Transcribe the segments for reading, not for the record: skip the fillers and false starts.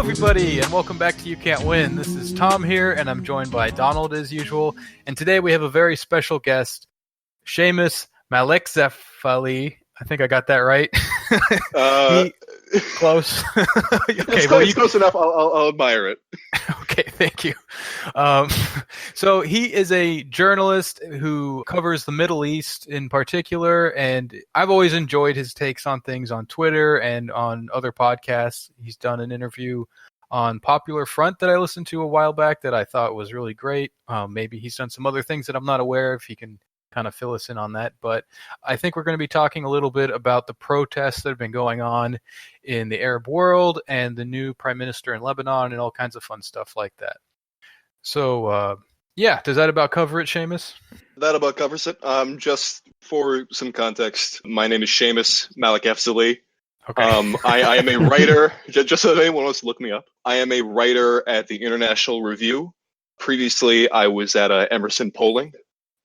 everybody, and welcome back to You Can't Win. This is Tom here, and I'm joined by Donald as usual. And today we have a very special guest, Séamus Malekafzali. I think I got that right. Close. Okay, it's close enough. I'll admire it. Okay, thank you. So he is a journalist who covers the Middle East in particular, and I've always enjoyed his takes on things on Twitter and on other podcasts. He's done an interview on Popular Front that I listened to a while back that I thought was really great. Maybe he's done some other things that I'm not aware of. He can kind of fill us in on that. But I think we're going to be talking a little bit about the protests that have been going on in the Arab world and the new prime minister in Lebanon and all kinds of fun stuff like that. So, does that about cover it, Séamus? That about covers it. Just for some context, my name is Séamus Malekafzali. Okay. I am a writer, just so anyone wants to look me up. I am a writer at the International Review. Previously, I was at Emerson Polling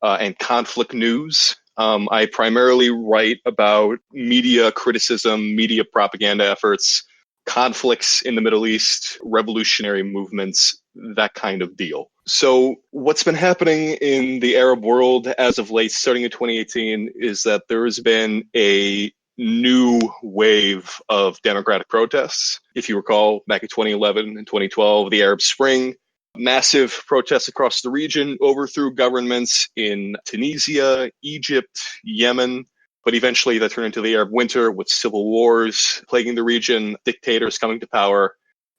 and Conflict News. I primarily write about media criticism, media propaganda efforts, conflicts in the Middle East, revolutionary movements, that kind of deal. So what's been happening in the Arab world as of late, starting in 2018, is that there has been a new wave of democratic protests. If you recall, back in 2011 and 2012, the Arab Spring, massive protests across the region overthrew governments in Tunisia, Egypt, Yemen, but eventually that turned into the Arab Winter with civil wars plaguing the region, dictators coming to power.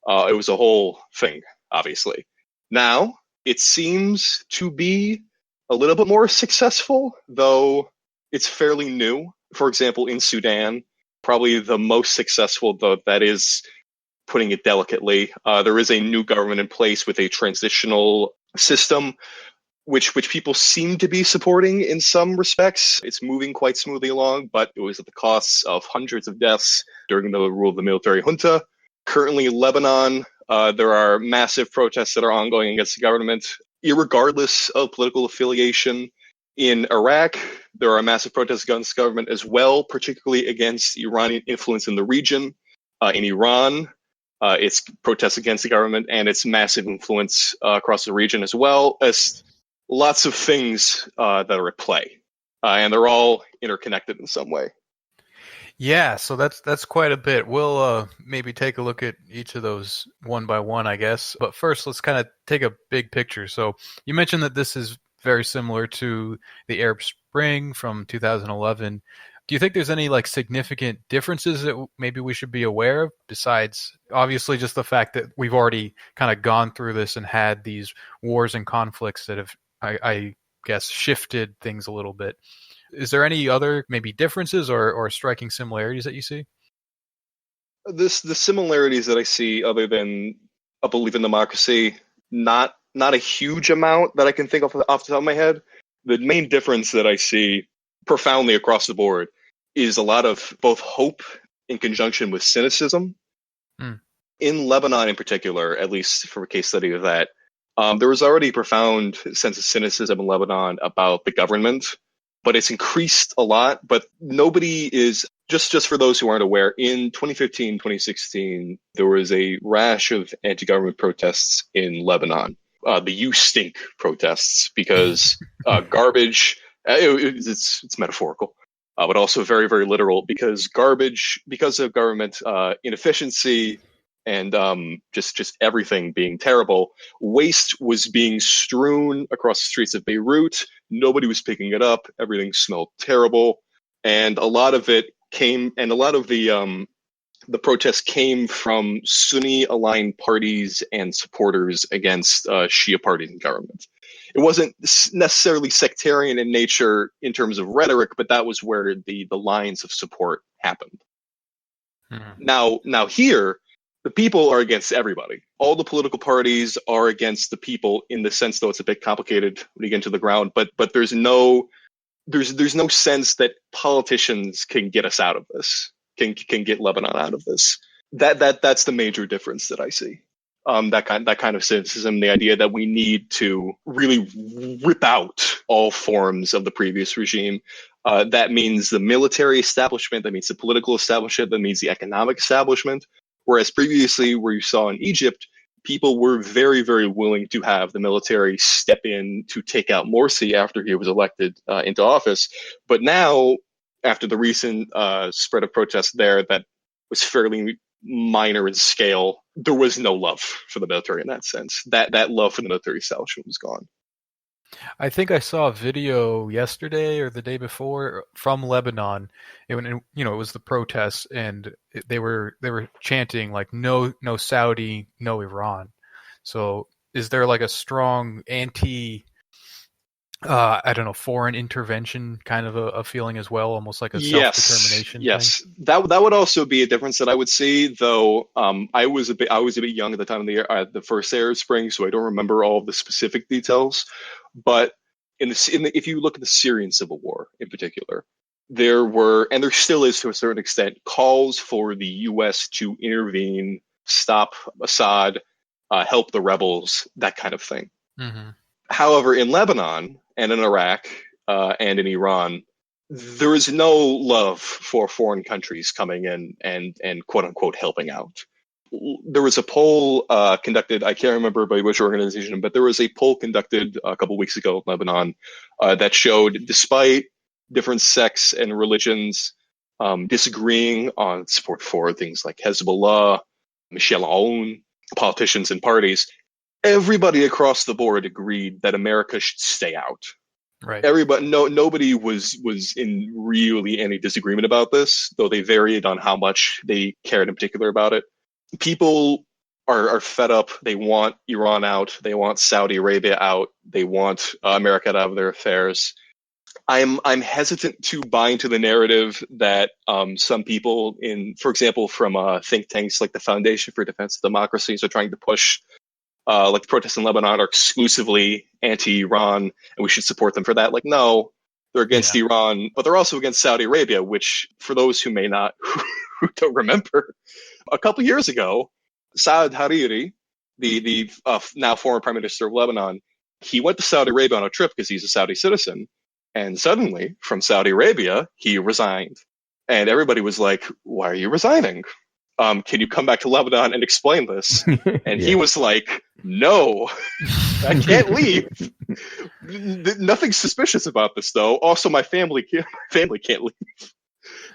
It was a whole thing, obviously. Now, it seems to be a little bit more successful, though it's fairly new. For example, in Sudan, probably the most successful, though that is putting it delicately. There is a new government in place with a transitional system, which people seem to be supporting in some respects. It's moving quite smoothly along, but it was at the cost of hundreds of deaths during the rule of the military junta. Currently, Lebanon, there are massive protests that are ongoing against the government, irregardless of political affiliation. In Iraq, there are massive protests against the government as well, particularly against Iranian influence in the region. In Iran, it's protests against the government and its massive influence across the region, as well as lots of things that are at play. And they're all interconnected in some way. Yeah, so that's quite a bit. We'll maybe take a look at each of those one by one, I guess. But first, let's kind of take a big picture. So you mentioned that this is very similar to the Arab Spring from 2011. Do you think there's any significant differences that maybe we should be aware of, besides obviously just the fact that we've already kind of gone through this and had these wars and conflicts that have, I guess, shifted things a little bit? Is there any other maybe differences or striking similarities that you see? The similarities that I see, other than a belief in democracy, not a huge amount that I can think of off the top of my head. The main difference that I see profoundly across the board is a lot of both hope in conjunction with cynicism. In Lebanon in particular, at least for a case study of that, there was already a profound sense of cynicism in Lebanon about the government, but it's increased a lot. But nobody is, just for those who aren't aware, in 2015, 2016, there was a rash of anti-government protests in Lebanon. The "You Stink" protests, because garbage, it's metaphorical, but also very, very literal, because of government inefficiency and just everything being terrible, waste was being strewn across the streets of Beirut. Nobody was picking it up. Everything smelled terrible. And a lot of it came, and a lot of the protests came from Sunni-aligned parties and supporters against Shia parties and government. It wasn't necessarily sectarian in nature in terms of rhetoric, but that was where the lines of support happened. Now here, the people are against everybody. All the political parties are against the people, in the sense, though it's a bit complicated when you get into the ground, but there's no sense that politicians can get us out of this. Can get Lebanon out of this. That's the major difference that I see. That kind of cynicism, the idea that we need to really rip out all forms of the previous regime. That means the military establishment, that means the political establishment, that means the economic establishment. Whereas previously, where you saw in Egypt, people were very, very willing to have the military step in to take out Morsi after he was elected into office. But now, after the recent spread of protests there that was fairly minor in scale, there was no love for the military in that sense. That love for the military establishment was gone. I think I saw a video yesterday or the day before from Lebanon. It was the protests, and they were chanting like no Saudi, no Iran. So is there like a strong anti I don't know, foreign intervention kind of a feeling as well, almost like a self-determination thing? That would also be a difference that I would see, though. I was a bit young at the time of the first Arab Spring, so I don't remember all of the specific details. But if you look at the Syrian civil war in particular, there were, and there still is to a certain extent, calls for the U.S. to intervene, stop Assad, help the rebels, that kind of thing. Mm-hmm. However, in Lebanon and in Iraq and in Iran, there is no love for foreign countries coming in and quote unquote helping out. There was a poll conducted, I can't remember by which organization, but there was a poll conducted a couple weeks ago in Lebanon that showed, despite different sects and religions disagreeing on support for things like Hezbollah, Michel Aoun, politicians and parties, everybody across the board agreed that America should stay out. Right. Nobody was in really any disagreement about this, though they varied on how much they cared in particular about it. People are fed up. They want Iran out. They want Saudi Arabia out. They want America out of their affairs. I'm hesitant to buy into the narrative that some people for example, from think tanks like the Foundation for Defense of Democracies are trying to push. Like the protests in Lebanon are exclusively anti-Iran, and we should support them for that. Like, no, they're against Iran, but they're also against Saudi Arabia, which, for those who may not, who don't remember, a couple years ago, Saad Hariri, the now former prime minister of Lebanon, he went to Saudi Arabia on a trip because he's a Saudi citizen, and suddenly, from Saudi Arabia, he resigned. And everybody was like, why are you resigning? Can you come back to Lebanon and explain this? And he was like, no, I can't leave. Nothing suspicious about this, though. Also, my family can't leave.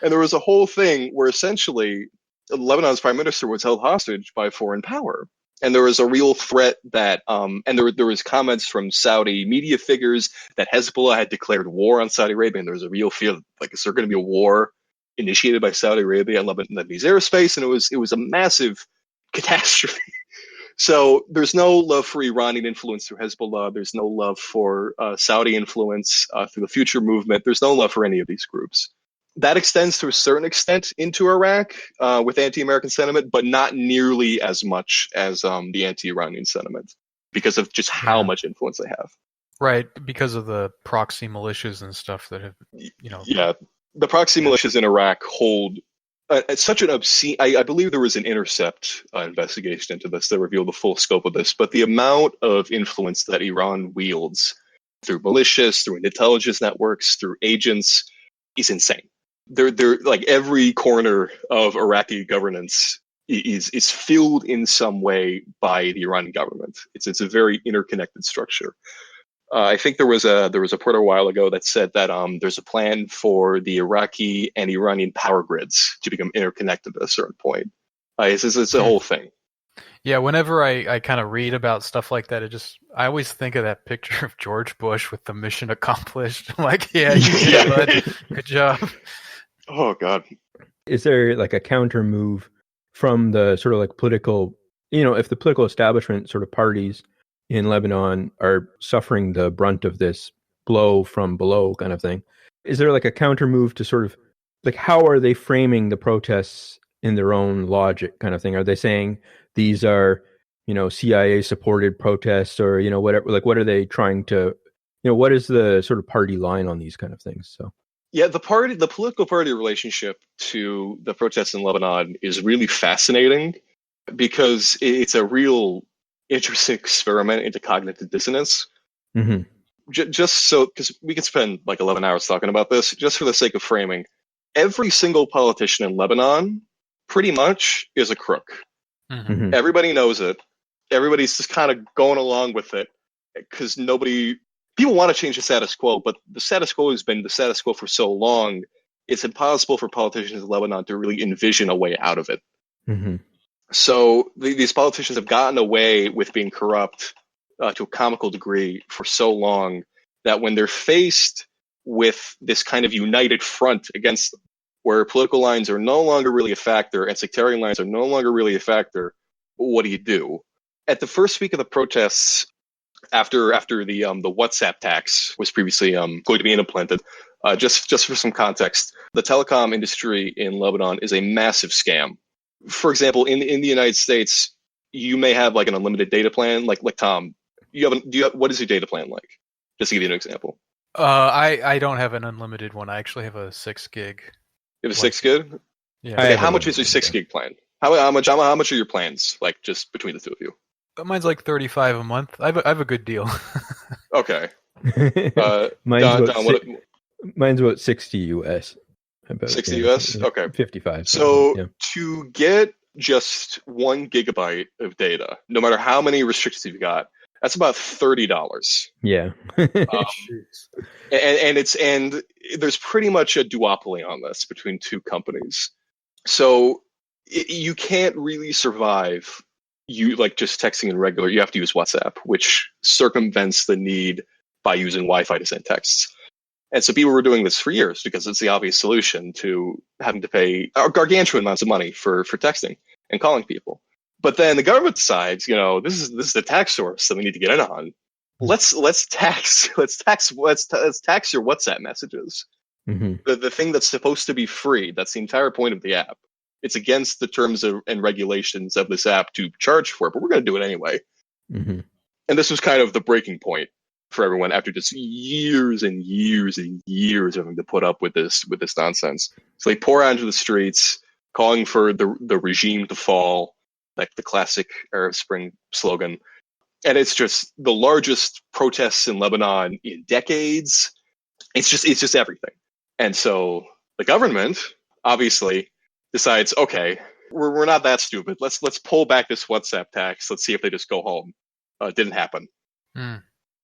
And there was a whole thing where essentially Lebanon's prime minister was held hostage by foreign power. And there was a real threat that, and there was comments from Saudi media figures that Hezbollah had declared war on Saudi Arabia, and there was a real fear, like, is there going to be a war initiated by Saudi Arabia and Lebanese airspace? And it was a massive catastrophe. So there's no love for Iranian influence through Hezbollah. There's no love for Saudi influence through the Future Movement. There's no love for any of these groups. That extends to a certain extent into Iraq with anti-American sentiment, but not nearly as much as the anti-Iranian sentiment because of just how much influence they have. Right, because of the proxy militias and stuff that have, Yeah, the proxy militias in Iraq hold such an obscene. I believe there was an Intercept investigation into this that revealed the full scope of this, but the amount of influence that Iran wields through militias, through intelligence networks, through agents is insane. They're like every corner of Iraqi governance is filled in some way by the Iranian government. It's a very interconnected structure. I think there was a report a while ago that said that there's a plan for the Iraqi and Iranian power grids to become interconnected at a certain point. It's a whole thing. Yeah, whenever I kind of read about stuff like that, I always think of that picture of George Bush with the mission accomplished. I'm like, you did it, bud. Good job. Oh, God. Is there like a counter move from the sort of like political, if the political establishment sort of parties in Lebanon are suffering the brunt of this blow from below kind of thing? Is there like a counter move to sort of like, how are they framing the protests in their own logic kind of thing? Are they saying these are, CIA supported protests or, whatever, like what are they trying to, what is the sort of party line on these kind of things? So. Yeah, the political party relationship to the protests in Lebanon is really fascinating because it's a real interesting experiment into cognitive dissonance. Mm-hmm. Just so, because we could spend like 11 hours talking about this, just for the sake of framing, every single politician in Lebanon pretty much is a crook. Mhm. Everybody knows it. Everybody's just kind of going along with it because people want to change the status quo, but the status quo has been the status quo for so long. It's impossible for politicians in Lebanon to really envision a way out of it. So these politicians have gotten away with being corrupt to a comical degree for so long that when they're faced with this kind of united front against them, where political lines are no longer really a factor and sectarian lines are no longer really a factor, what do you do? At the first week of the protests, after the WhatsApp tax was previously going to be implemented, just for some context, the telecom industry in Lebanon is a massive scam. For example, in the United States, you may have like an unlimited data plan, like Tom. What is your data plan like? Just to give you an example. I don't have an unlimited one. I actually have a 6 gig. You have a 6 gig? Yeah. Okay, how much is your 6 gig plan? How much are your plans, like, just between the two of you? Mine's like $35 a month. I have a good deal. Okay. Mine's about 60 US. About 60 US? Okay. 55. So to get just 1 gigabyte of data, no matter how many restrictions you've got, that's about $30. Yeah. And there's pretty much a duopoly on this between two companies. So you can't really survive just texting in regular. You have to use WhatsApp, which circumvents the need by using Wi-Fi to send texts. And so people were doing this for years because it's the obvious solution to having to pay gargantuan amounts of money for texting and calling people. But then the government decides, this is the tax source that we need to get in on. Let's tax your WhatsApp messages. The thing that's supposed to be free. That's the entire point of the app. It's against the terms and regulations of this app to charge for it, but we're going to do it anyway. And this was kind of the breaking point for everyone after just years and years and years of having to put up with this nonsense. So they pour out into the streets, calling for the regime to fall, like the classic Arab Spring slogan. And it's just the largest protests in Lebanon in decades. It's just everything. And so the government obviously decides, okay, we're not that stupid. Let's pull back this WhatsApp tax. Let's see if they just go home. Didn't happen.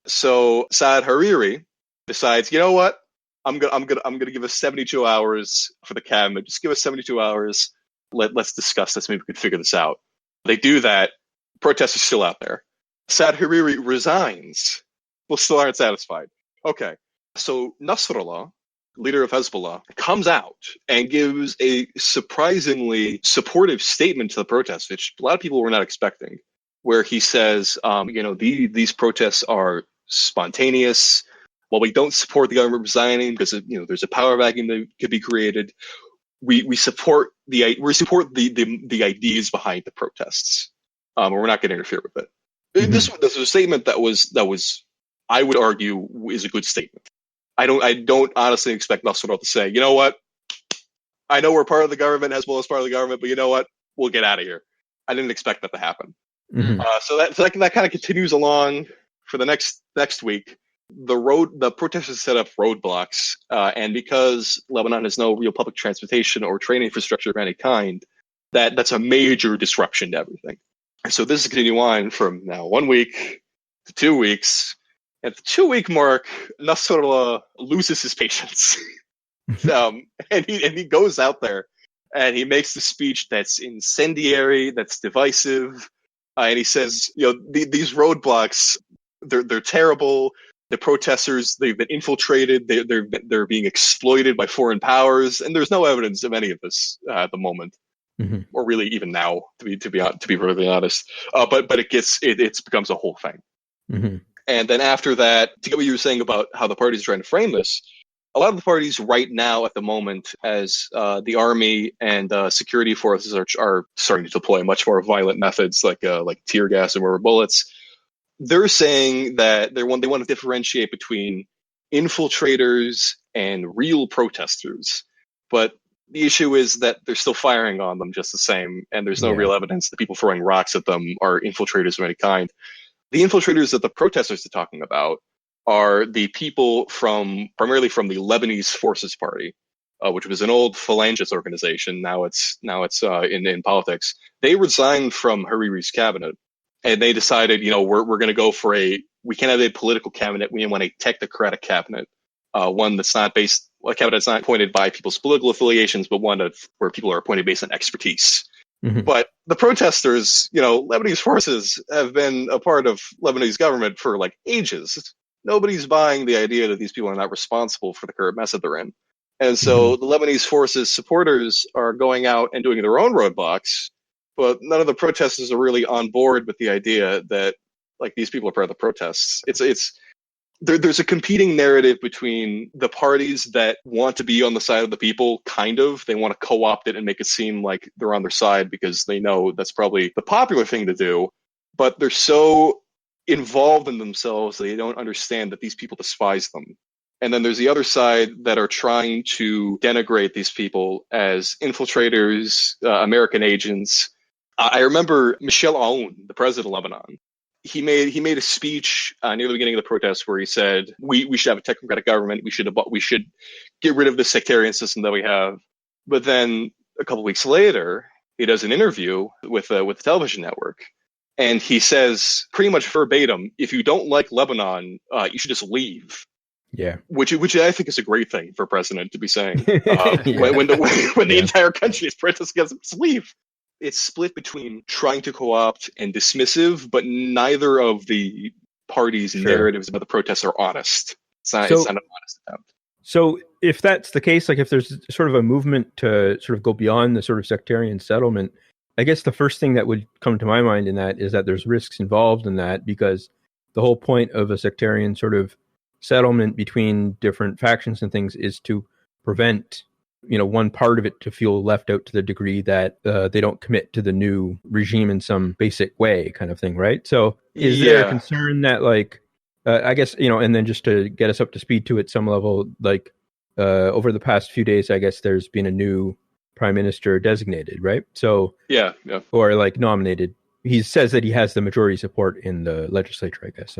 So Saad Hariri decides, you know what? I'm gonna give us 72 hours for the cabinet. Just give us 72 hours. Let's discuss this. Maybe we could figure this out. They do that. Protests are still out there. Saad Hariri resigns. People still aren't satisfied. Okay. So Nasrallah, leader of Hezbollah, comes out and gives a surprisingly supportive statement to the protests, which a lot of people were not expecting, where he says, these protests are spontaneous. While we don't support the government resigning because there's a power vacuum that could be created, we support the ideas behind the protests. We're not going to interfere with it. This was a statement that was I would argue is a good statement. I don't honestly expect Nasrallah to say, you know what? I know we're part of the government, Hezbollah is part of the government, but you know what? We'll get out of here. I didn't expect that to happen. So that kind of continues along for the next week. The protesters set up roadblocks, and because Lebanon has no real public transportation or train infrastructure of any kind, that's a major disruption to everything. And so this is continuing on from now 1 week to 2 weeks. At the 2-week mark, Nasrallah loses his patience, and he goes out there and he makes the speech that's incendiary, that's divisive, and he says, these roadblocks, they're terrible. The protesters, they've been infiltrated. They're being exploited by foreign powers, and there's no evidence of any of this at the moment, or really even now, to be perfectly honest. But it becomes a whole thing. And then after that, to get what you were saying about how the parties are trying to frame this, a lot of the parties right now at the moment, as the army and security forces are starting to deploy much more violent methods like tear gas and rubber bullets, they're saying that they want to differentiate between infiltrators and real protesters. But the issue is that they're still firing on them just the same, and there's no real evidence that people throwing rocks at them are infiltrators of any kind. The infiltrators that the protesters are talking about are the people primarily from the Lebanese Forces Party, which was an old phalangist organization. Now it's in politics. They resigned from Hariri's cabinet, and they decided, we're going to go for we can't have a political cabinet. We want a technocratic cabinet, one that's not based, a cabinet that's not appointed by people's political affiliations, but one where people are appointed based on expertise. Mhm. But the protesters, Lebanese forces have been a part of Lebanese government for like ages. Nobody's buying the idea that these people are not responsible for the current mess that they're in. And so the Lebanese forces supporters are going out and doing their own roadblocks, but none of the protesters are really on board with the idea that like these people are part of the protests. There's a competing narrative between the parties that want to be on the side of the people, they want to co-opt it and make it seem like they're on their side because they know that's probably the popular thing to do, but they're so involved in themselves they don't understand that these people despise them. And then there's the other side that are trying to denigrate these people as infiltrators, American agents. I remember Michel Aoun, the president of Lebanon. He made a speech near the beginning of the protest where he said, we should have a technocratic government. We should get rid of the sectarian system that we have. But then a couple weeks later, he does an interview with the television network. And he says pretty much verbatim, if you don't like Lebanon, you should just leave. Yeah. Which I think is a great thing for a president to be saying. When the entire country is protesting against him, just leave. It's split between trying to co-opt and dismissive, but neither of the parties' narratives about the protests are honest. It's not an honest attempt. So if that's the case, like if there's sort of a movement to sort of go beyond the sort of sectarian settlement, I guess the first thing that would come to my mind in that is that there's risks involved in that, because the whole point of a sectarian sort of settlement between different factions and things is to prevent one part of it to feel left out to the degree that they don't commit to the new regime in some basic way, kind of thing, right? So is there a concern that I guess, and then just to get us up to speed to at some level, over the past few days, I guess there's been a new prime minister designated, right? So or nominated. He says that he has the majority support in the legislature, I guess,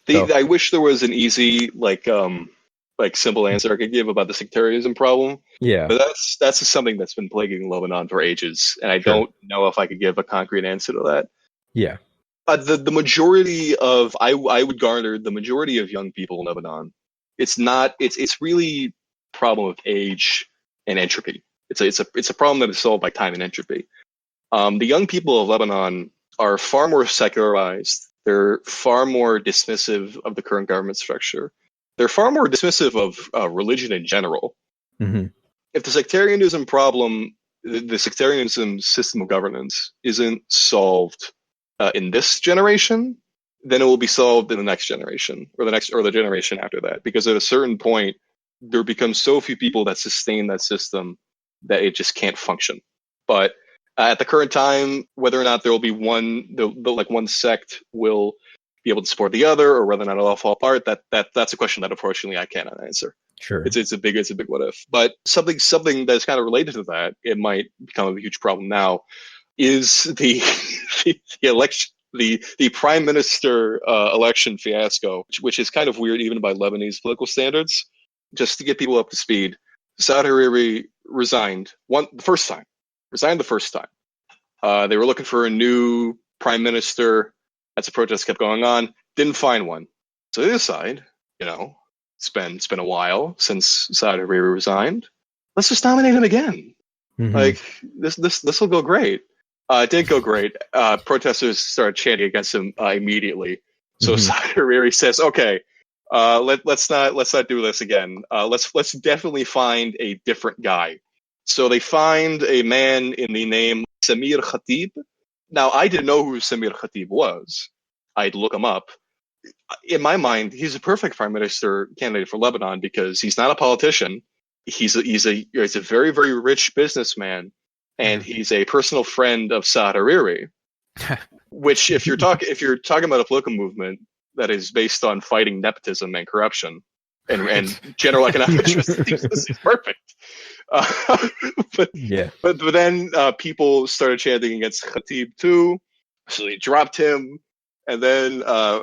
I wish there was an easy simple answer I could give about the sectarianism problem. Yeah. But that's something that's been plaguing Lebanon for ages, and I don't know if I could give a concrete answer to that. Yeah. The majority of I would garner the majority of young people in Lebanon. It's really a problem of age and entropy. It's a problem that is solved by time and entropy. The young people of Lebanon are far more secularized. They're far more dismissive of the current government structure. They're far more dismissive of religion in general. Mm-hmm. If the sectarianism problem, the sectarianism system of governance isn't solved in this generation, then it will be solved in the next generation or the generation after that. Because at a certain point, there becomes so few people that sustain that system that it just can't function. But at the current time, whether or not there will be one sect will be able to support the other, or whether or not it'll all fall apart, that's a question that unfortunately I cannot answer. Sure. It's a big what if. But something that's kind of related to that, it might become a huge problem now, is the election, the prime minister election fiasco, which is kind of weird even by Lebanese political standards. Just to get people up to speed, Saad Hariri resigned the first time. They were looking for a new prime minister. As the protest kept going on, didn't find one. So they decide, it's been a while since Saad Hariri resigned. Let's just nominate him again. Mm-hmm. This will go great. It didn't go great. Protesters started chanting against him immediately. So Saad Hariri says, "Okay, let's not do this again. Let's definitely find a different guy." So they find a man in the name Samir Khatib. Now, I didn't know who Samir Khatib was. I'd look him up. In my mind, he's a perfect prime minister candidate for Lebanon because he's not a politician. He's a very, very rich businessman, and he's a personal friend of Saad Hariri. Which, if you're talking about a political movement that is based on fighting nepotism and corruption and general economic interests, this is perfect. But then people started chanting against Khatib too, so they dropped him, and then a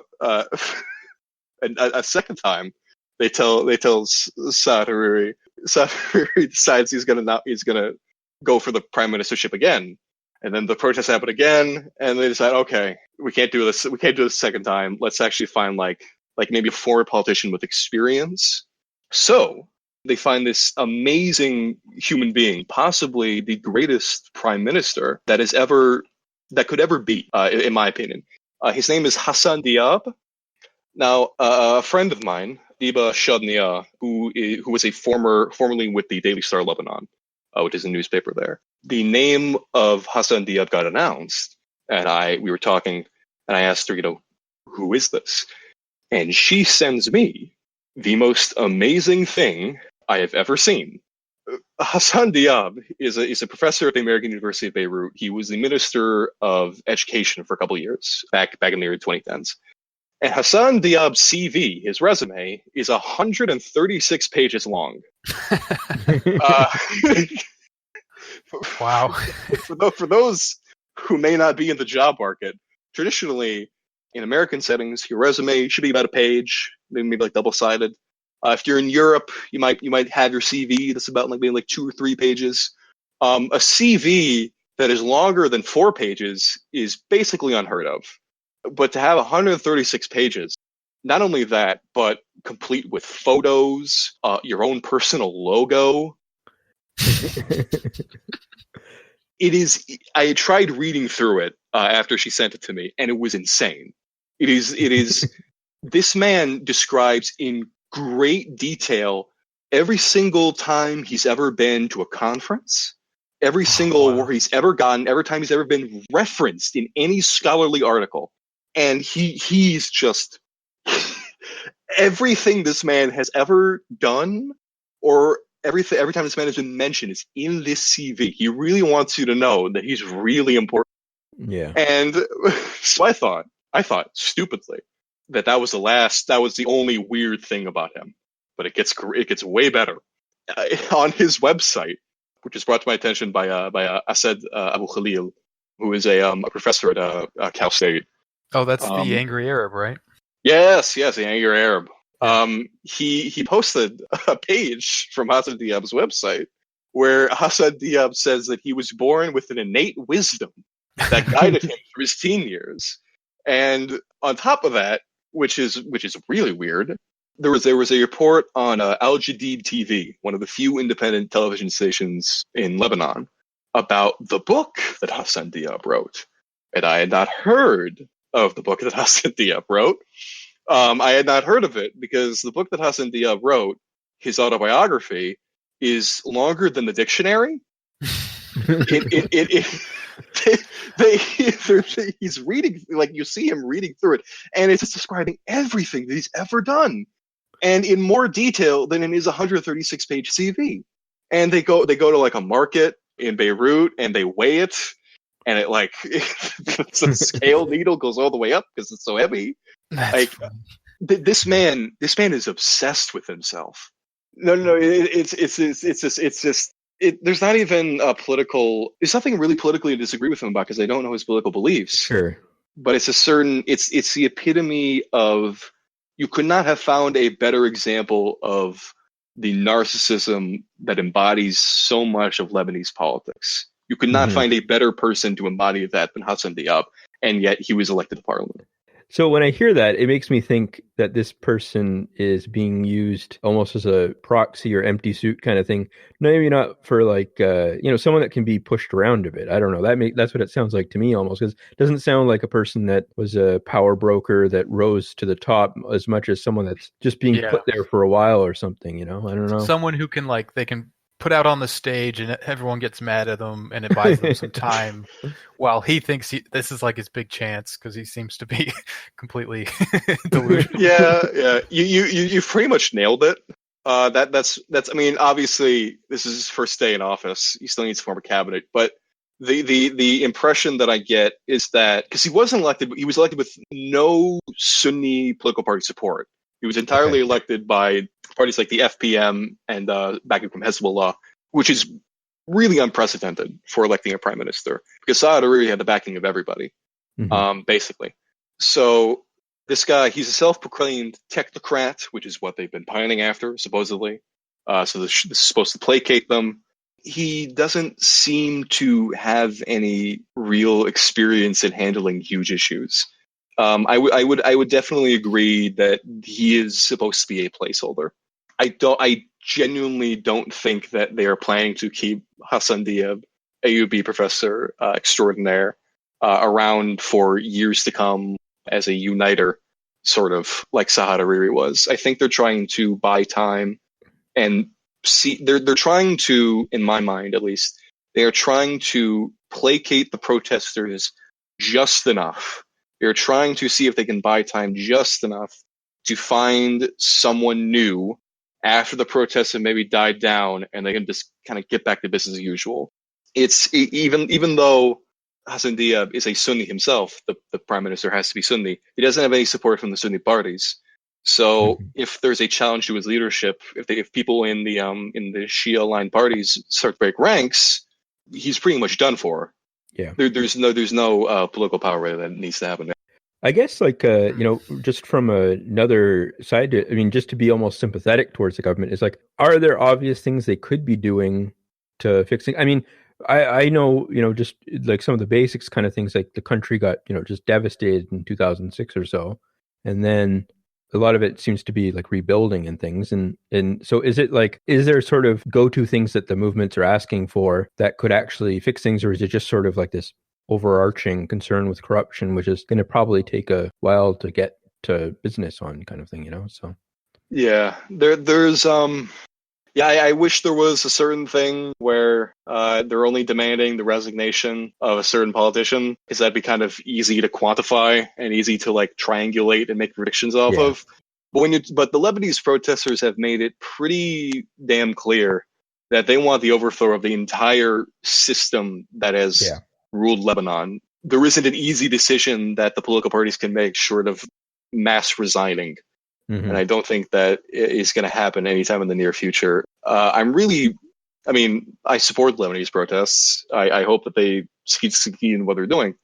second time they tell Saad Hariri, So he decides he's gonna go for the prime ministership again. And then the protests happen again, and they decide, okay, we can't do this. We can't do this a second time. Let's actually find like maybe a former politician with experience. So they find this amazing human being, possibly the greatest prime minister that could ever be, in my opinion. His name is Hassan Diab. Now, a friend of mine, Diba Shadnia, who was formerly with the Daily Star Lebanon, which is a newspaper there. The name of Hassan Diab got announced, and we were talking, and I asked her, who is this? And she sends me the most amazing thing I have ever seen. Hassan Diab is a professor at the American University of Beirut. He was the Minister of Education for a couple of years, back in the early 2010s. And Hassan Diab's CV, his resume, is 136 pages long. Wow. For those who may not be in the job market, traditionally in American settings, your resume should be about a page, maybe like double-sided. If you're in Europe, you might have your CV that's about maybe 2 or 3 pages. A CV that is longer than 4 pages is basically unheard of. But to have 136 pages, not only that, but complete with photos, your own personal logo. It is. I tried reading through it after she sent it to me, and it was insane. It is. This man describes in great detail every single time he's ever been to a conference, every single award he's ever gotten, every time he's ever been referenced in any scholarly article, and he's just everything this man has ever done, or every time this man has been mentioned is in this CV. He really wants you to know that he's really important. Yeah. And so I thought stupidly that was the only weird thing about him. But it gets way better. On his website, which is brought to my attention by Asad Abu Khalil, who is a professor at Cal State. Oh, that's the Angry Arab, right? Yes, the Angry Arab. He posted a page from Hassan Diab's website where Hassan Diab says that he was born with an innate wisdom that guided him through his teen years. And on top of that, which is really weird, there was a report on Al Jadid TV, one of the few independent television stations in Lebanon, about the book that Hassan Diab wrote. And I had not heard of the book that Hassan Diab wrote. I had not heard of it because the book that Hassan Diab wrote, his autobiography, is longer than the dictionary. He's reading, you see him reading through it, and it's just describing everything that he's ever done, and in more detail than in his 136-page CV. And they go to a market in Beirut, and they weigh it, and it the scale needle goes all the way up because it's so heavy. This man is obsessed with himself. No, it's just. There's not even a political. There's nothing really politically to disagree with him about because I don't know his political beliefs. Sure, but it's it's the epitome of. You could not have found a better example of the narcissism that embodies so much of Lebanese politics. You could not find a better person to embody that than Hassan Diab, and yet he was elected to parliament. So when I hear that, it makes me think that this person is being used almost as a proxy or empty suit kind of thing. Maybe not for someone that can be pushed around a bit. I don't know. That's what it sounds like to me almost, because it doesn't sound like a person that was a power broker that rose to the top as much as someone that's just being put there for a while or something. I don't know. Someone who can they can put out on the stage and everyone gets mad at them and it buys them some time while he thinks this is his big chance because he seems to be completely delusional. Yeah. You pretty much nailed it. That's I mean, obviously this is his first day in office. He still needs to form a cabinet, but the impression that I get is that because he was elected with no Sunni political party support. He was entirely elected by parties like the FPM and backing from Hezbollah, which is really unprecedented for electing a prime minister because Saad already had the backing of everybody, basically. So this guy, he's a self-proclaimed technocrat, which is what they've been pining after, supposedly. So this is supposed to placate them. He doesn't seem to have any real experience in handling huge issues. I would definitely agree that he is supposed to be a placeholder. I genuinely don't think that they are planning to keep Hassan Diab, AUB professor extraordinaire, around for years to come as a uniter, sort of like Saad Hariri was. I think they're trying to buy time and see. They're trying to, in my mind at least, they are trying to placate the protesters just enough. They're trying to see if they can buy time just enough to find someone new after the protests have maybe died down, and they can just kind of get back to business as usual. It's even though Hassan Diab is a Sunni himself, the prime minister has to be Sunni. He doesn't have any support from the Sunni parties. So if there's a challenge to his leadership, if people in the Shia-aligned parties start to break ranks, he's pretty much done for. Yeah, there's no political power really that needs to happen there. I guess, like, just from another side, I mean, just to be almost sympathetic towards the government is like, are there obvious things they could be doing to fix things? I mean, I know, just like some of the basics kind of things, like the country got, just devastated in 2006 or so. And then a lot of it seems to be like rebuilding and things. And so is there sort of go-to things that the movements are asking for that could actually fix things? Or is it just sort of like this overarching concern with corruption, which is going to probably take a while to get to business on, kind of thing, So yeah, there's I wish there was a certain thing where they're only demanding the resignation of a certain politician, because that'd be kind of easy to quantify and easy to like triangulate and make predictions off of. But the Lebanese protesters have made it pretty damn clear that they want the overthrow of the entire system that has ruled Lebanon. There isn't an easy decision that the political parties can make short of mass resigning. And I don't think that is going to happen anytime in the near future. I support Lebanese protests. I hope that they succeed in what they're doing.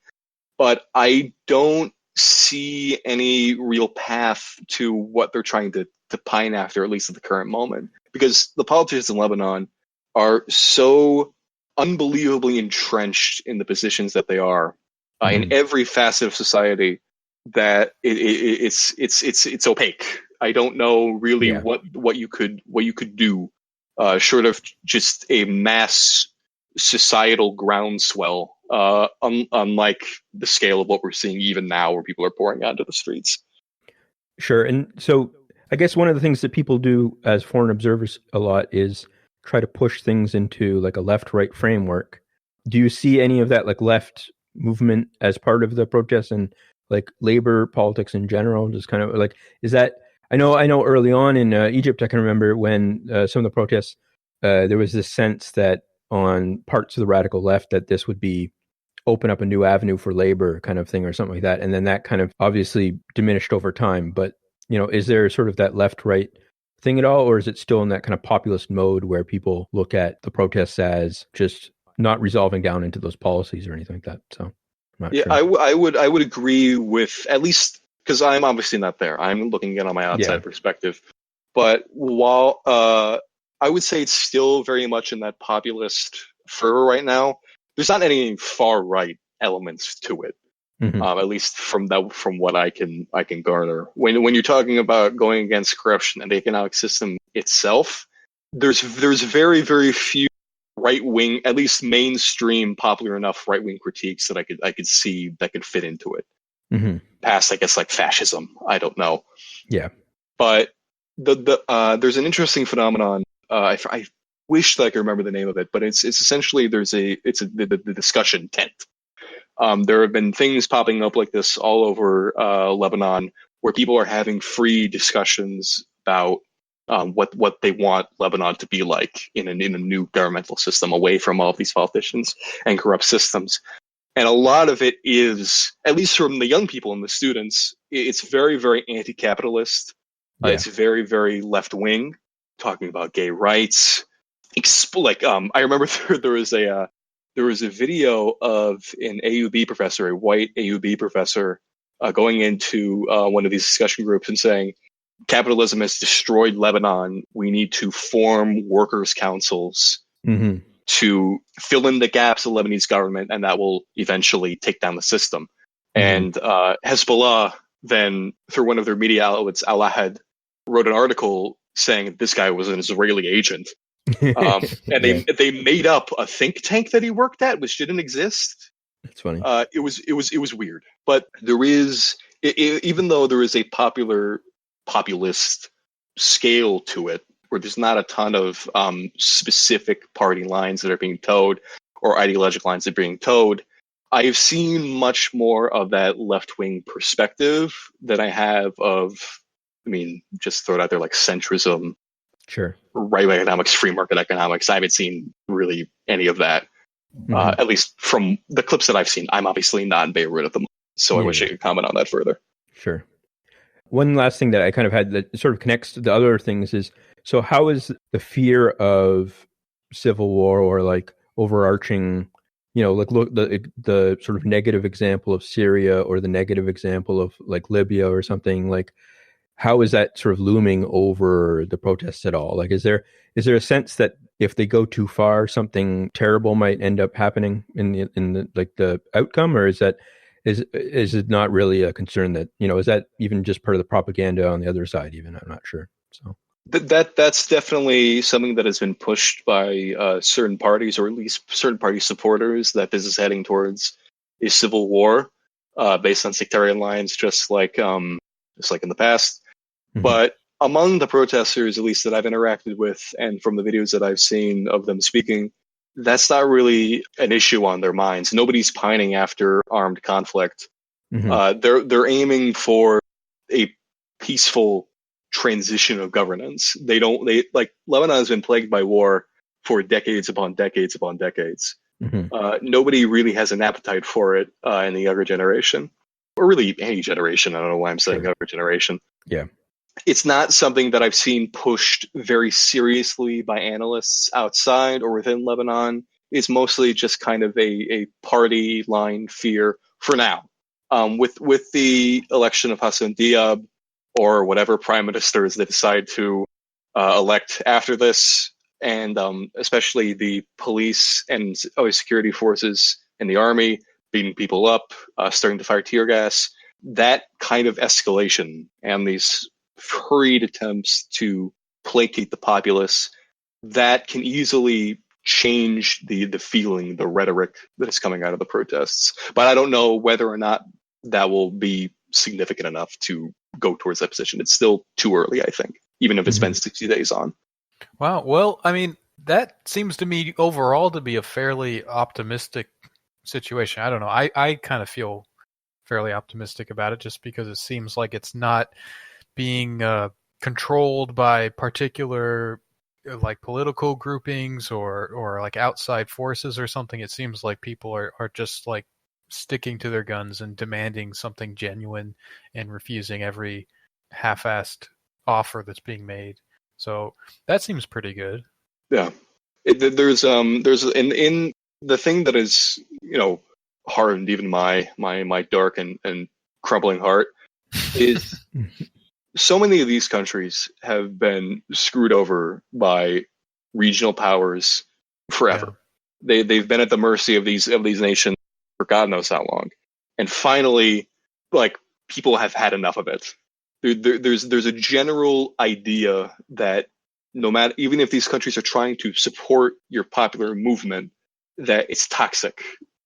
But I don't see any real path to what they're trying to pine after, at least at the current moment. Because the politicians in Lebanon are so unbelievably entrenched in the positions that they are in every facet of society that it's opaque. I don't know really what you could do short of just a mass societal groundswell, unlike the scale of what we're seeing even now, where people are pouring onto the streets. Sure. And so I guess one of the things that people do as foreign observers a lot is try to push things into like a left-right framework. Do you see any of that, like left movement as part of the protests, and like labor politics in general? Just kind of like, is that, I know early on in Egypt, I can remember when some of the protests, there was this sense that on parts of the radical left that this would be open up a new avenue for labor kind of thing or something like that. And then that kind of obviously diminished over time. But, is there sort of that left-right thing at all? Or is it still in that kind of populist mode where people look at the protests as just not resolving down into those policies or anything like that? So I'm not sure. I would agree with, at least because I'm obviously not there. I'm looking at it on my outside perspective. But while I would say it's still very much in that populist fervor right now, there's not any far right elements to it. At least from what I can garner. When you're talking about going against corruption and the economic system itself, there's very, very few right wing, at least mainstream, popular enough right wing critiques that I could see that could fit into it. Past, I guess, like fascism. I don't know. Yeah. But there's an interesting phenomenon. I wish that I could remember the name of it, but it's essentially the discussion tent. There have been things popping up like this all over Lebanon, where people are having free discussions about what they want Lebanon to be like in a new governmental system, away from all of these politicians and corrupt systems. And a lot of it is, at least from the young people and the students, it's very, very anti-capitalist. It's very, very left-wing, talking about gay rights. I remember there was a video of an AUB professor, a white AUB professor, going into one of these discussion groups and saying, capitalism has destroyed Lebanon. We need to form workers' councils to fill in the gaps of the Lebanese government, and that will eventually take down the system. And Hezbollah then, through one of their media outlets, Al Ahad, wrote an article saying this guy was an Israeli agent. And they made up a think tank that he worked at, which didn't exist. That's funny. It was weird. But there is, even though there is a populist scale to it, where there's not a ton of specific party lines that are being towed or ideological lines that are being towed, I've seen much more of that left-wing perspective than I have of, just throw it out there, like centrism, sure, right-wing economics, free market economics. I haven't seen really any of that, at least from the clips that I've seen. I'm obviously not in Beirut at the moment, so I wish I could comment on that further. Sure. One last thing that I kind of had that sort of connects to the other things is, so how is the fear of civil war or like overarching, like look the sort of negative example of Syria or the negative example of like Libya or something, like how is that sort of looming over the protests at all? Like, is there a sense that if they go too far, something terrible might end up happening in the outcome, or is it not really a concern that, is that even just part of the propaganda on the other side even? I'm not sure. So that's definitely something that has been pushed by certain parties, or at least certain party supporters, that this is heading towards a civil war based on sectarian lines, just like in the past. But among the protesters, at least that I've interacted with, and from the videos that I've seen of them speaking, that's not really an issue on their minds. Nobody's pining after armed conflict. They're aiming for a peaceful transition of governance. Lebanon has been plagued by war for decades upon decades upon decades. Nobody really has an appetite for it in the younger generation, or really any generation. I don't know why I'm saying younger generation. Yeah. It's not something that I've seen pushed very seriously by analysts outside or within Lebanon. It's mostly just kind of a party line fear for now. With the election of Hassan Diab, or whatever prime ministers they decide to elect after this, and especially the police and security forces and the army beating people up, starting to fire tear gas, that kind of escalation and these hurried attempts to placate the populace, that can easily change the feeling, the rhetoric that is coming out of the protests. But I don't know whether or not that will be significant enough to go towards that position. It's still too early, I think, even if it's been 60 days on. Wow. Well, that seems to me overall to be a fairly optimistic situation. I don't know. I kind of feel fairly optimistic about it, just because it seems like it's not being controlled by particular like political groupings or like outside forces or something. It seems like people are just like sticking to their guns and demanding something genuine and refusing every half-assed offer that's being made. So that seems pretty good. Yeah. There's in the thing that is, hardened even my dark and crumbling heart is so many of these countries have been screwed over by regional powers forever. Yeah. They've been at the mercy of these nations for God knows how long, and finally, like, people have had enough of it. There's a general idea that no matter, even if these countries are trying to support your popular movement, that it's toxic.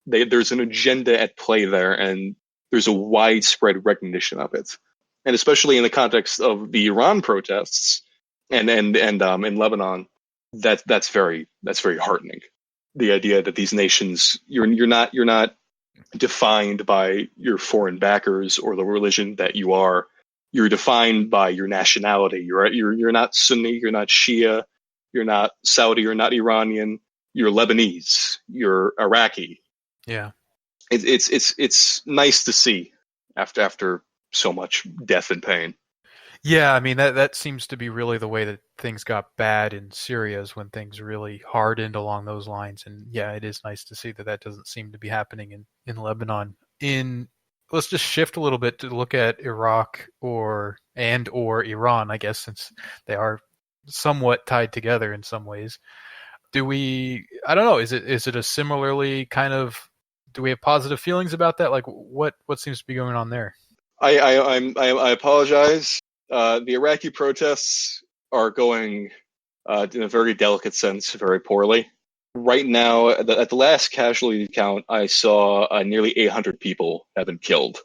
There's an agenda at play there, and there's a widespread recognition of it. And especially in the context of the Iran protests and in Lebanon, that's very heartening. The idea that these nations, you're not defined by your foreign backers or the religion that you are. You're defined by your nationality. You're not Sunni, you're not Shia, you're not Saudi, you're not Iranian. You're Lebanese, you're Iraqi. Yeah, it's nice to see after so much death and pain. Yeah, that seems to be really the way that things got bad in Syria, is when things really hardened along those lines. And yeah, it is nice to see that doesn't seem to be happening in Lebanon. In let's just shift a little bit to look at Iraq or Iran, I guess, since they are somewhat tied together in some ways. I don't know, is it a similarly kind of, do we have positive feelings about that? Like what seems to be going on there? I apologize. The Iraqi protests are going, in a very delicate sense, very poorly. Right now, at the last casualty count, I saw nearly 800 people have been killed.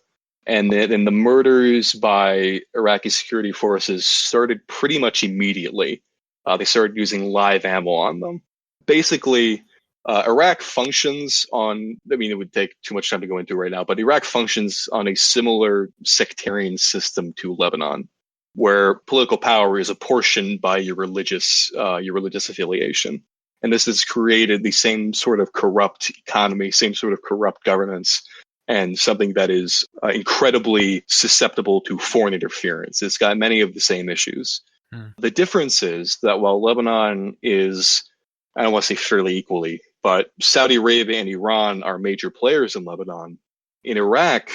And then the murders by Iraqi security forces started pretty much immediately. They started using live ammo on them. Basically, Iraq functions on, I mean, it would take too much time to go into right now, but Iraq functions on a similar sectarian system to Lebanon, where political power is apportioned by your religious affiliation. And this has created the same sort of corrupt economy, same sort of corrupt governance, and something that is incredibly susceptible to foreign interference. It's got many of the same issues. The difference is that while Lebanon is, I don't want to say fairly equally, but Saudi Arabia and Iran are major players in Lebanon. In Iraq,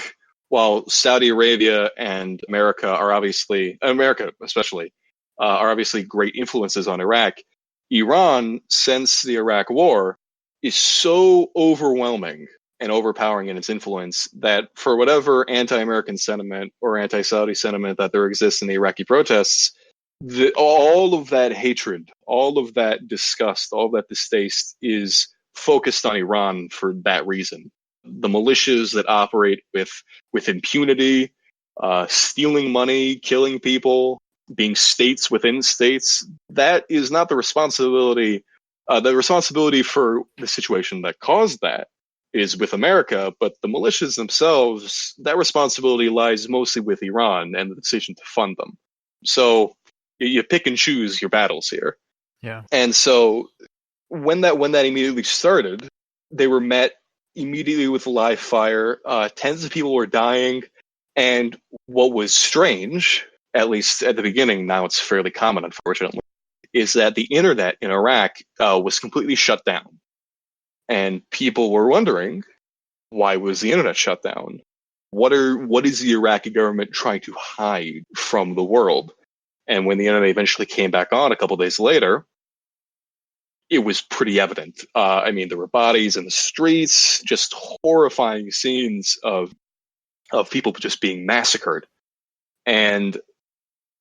while Saudi Arabia and America especially, are obviously great influences on Iraq, Iran, since the Iraq War, is so overwhelming and overpowering in its influence that for whatever anti-American sentiment or anti-Saudi sentiment that there exists in the Iraqi protests, all of that hatred, all of that disgust, all of that distaste is focused on Iran for that reason. The militias that operate with impunity, stealing money, killing people, being states within states, that is not the responsibility. The responsibility for the situation that caused that is with America, but the militias themselves, that responsibility lies mostly with Iran and the decision to fund them. So you pick and choose your battles here. Yeah. And so when that immediately started, they were met immediately with live fire. Tens of people were dying. And what was strange, at least at the beginning, now it's fairly common, unfortunately, is that the internet in Iraq was completely shut down. And people were wondering, why was the internet shut down? What is the Iraqi government trying to hide from the world? And when the internet eventually came back on a couple of days later, it was pretty evident. I mean, there were bodies in the streets, just horrifying scenes of people just being massacred. And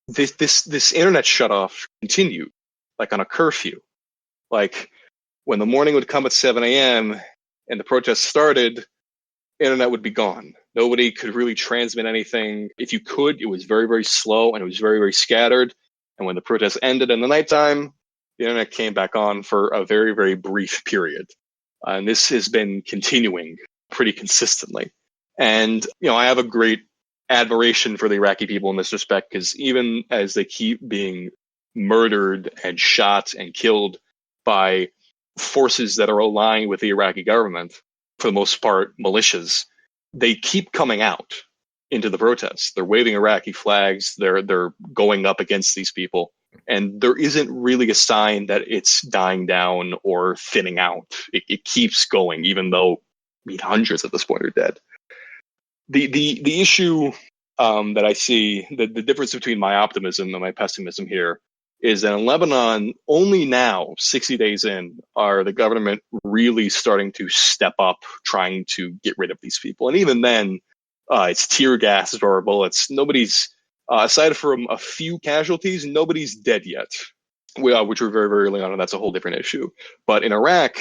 this internet shutoff continued, like on a curfew. Like when the morning would come at 7 a.m. and the protests started, internet would be gone. Nobody could really transmit anything. If you could, it was very, very slow and it was very, very scattered. And when the protests ended in the nighttime, the internet came back on for a very, very brief period. And this has been continuing pretty consistently. And, I have a great admiration for the Iraqi people in this respect, because even as they keep being murdered and shot and killed by forces that are aligned with the Iraqi government, for the most part, militias, they keep coming out into the protests. They're waving Iraqi flags. They're going up against these people. And there isn't really a sign that it's dying down or thinning out. It keeps going, even though hundreds at this point are dead. The issue that I see, the difference between my optimism and my pessimism here, is that in Lebanon, only now, 60 days in, are the government really starting to step up, trying to get rid of these people. And even then, it's tear gas or bullets. Nobody's, aside from a few casualties, nobody's dead yet, which were very, very early on, and that's a whole different issue. But in Iraq,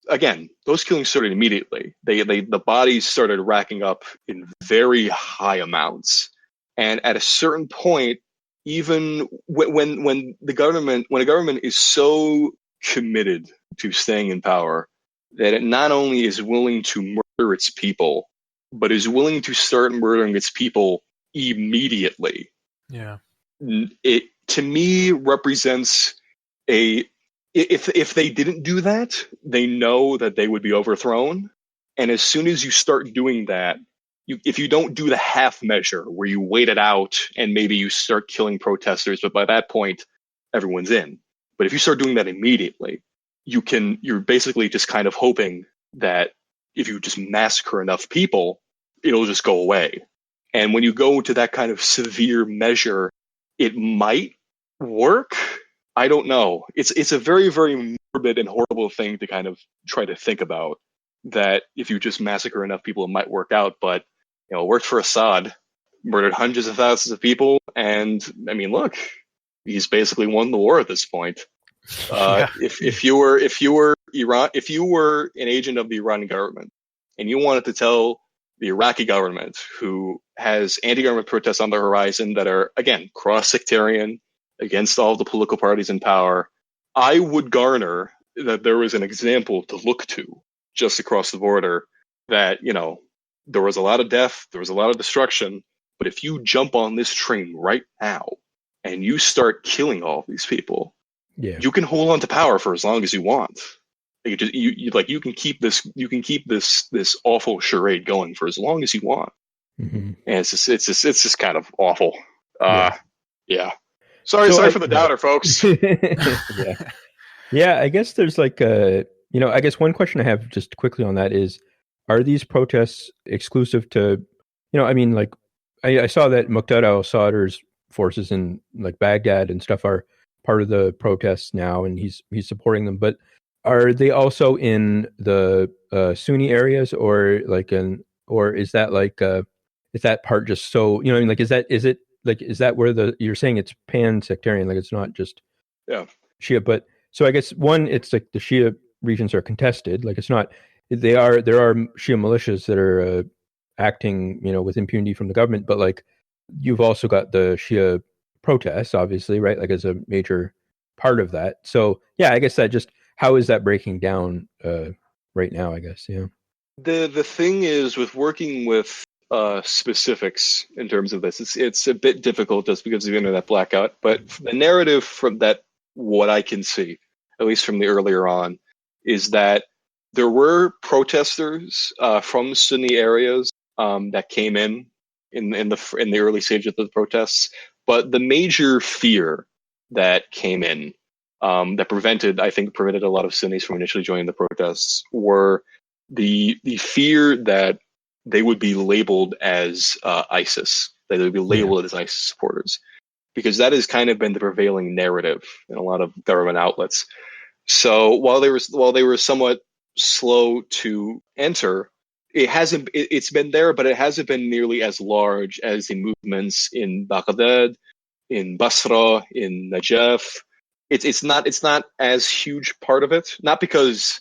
again, those killings started immediately. The bodies started racking up in very high amounts. And at a certain point, even when a government is so committed to staying in power that it not only is willing to murder its people, but is willing to start murdering its people immediately. Yeah. It, to me, represents if they didn't do that, they know that they would be overthrown. And as soon as you start doing that, if you don't do the half measure where you wait it out and maybe you start killing protesters, but by that point, everyone's in. But if you start doing that immediately, you're basically just kind of hoping that if you just massacre enough people, it'll just go away. And when you go to that kind of severe measure, it might work. I don't know. It's a very, very morbid and horrible thing to kind of try to think about, that if you just massacre enough people, it might work out. But, it worked for Assad, murdered hundreds of thousands of people. And I mean, look, he's basically won the war at this point. Yeah. If you were Iran, if you were an agent of the Iranian government and you wanted to tell the Iraqi government, who has anti-government protests on the horizon that are, again, cross-sectarian, against all the political parties in power, I would garner that there was an example to look to just across the border, that, there was a lot of death, there was a lot of destruction, but if you jump on this train right now and you start killing all of these people, you can hold on to power for as long as you want. You can keep this awful charade going for as long as you want. Mm-hmm. And it's just kind of awful. Yeah. Sorry for the downer, folks. Yeah. I guess there's I guess one question I have just quickly on that is, are these protests exclusive to, I saw that Muqtada al-Sadr's forces in Baghdad and stuff are part of the protests now, and he's supporting them. But are they also in the Sunni areas, or is that is that part just so, is that where you're saying it's pan-sectarian, it's not just Shia, but so I guess one, it's the Shia regions are contested, it's not, there are Shia militias that are acting, with impunity from the government, but you've also got the Shia protests, obviously, right? As a major part of that. So yeah, I guess that just, how is that breaking down right now, I guess? Yeah. The thing is, with working with specifics in terms of this, it's a bit difficult just because of the internet blackout. But the narrative from that, what I can see, at least from the earlier on, is that there were protesters from Sunni areas that came in the early stage of the protests. But the major fear that came in that prevented a lot of Sunnis from initially joining the protests were the fear that they would be labeled as ISIS, that they would be labeled as ISIS supporters, because that has kind of been the prevailing narrative in a lot of government outlets. So while they were somewhat slow to enter, it's been there, but it hasn't been nearly as large as the movements in Baghdad, in Basra, in Najaf. It's not as huge part of it, not because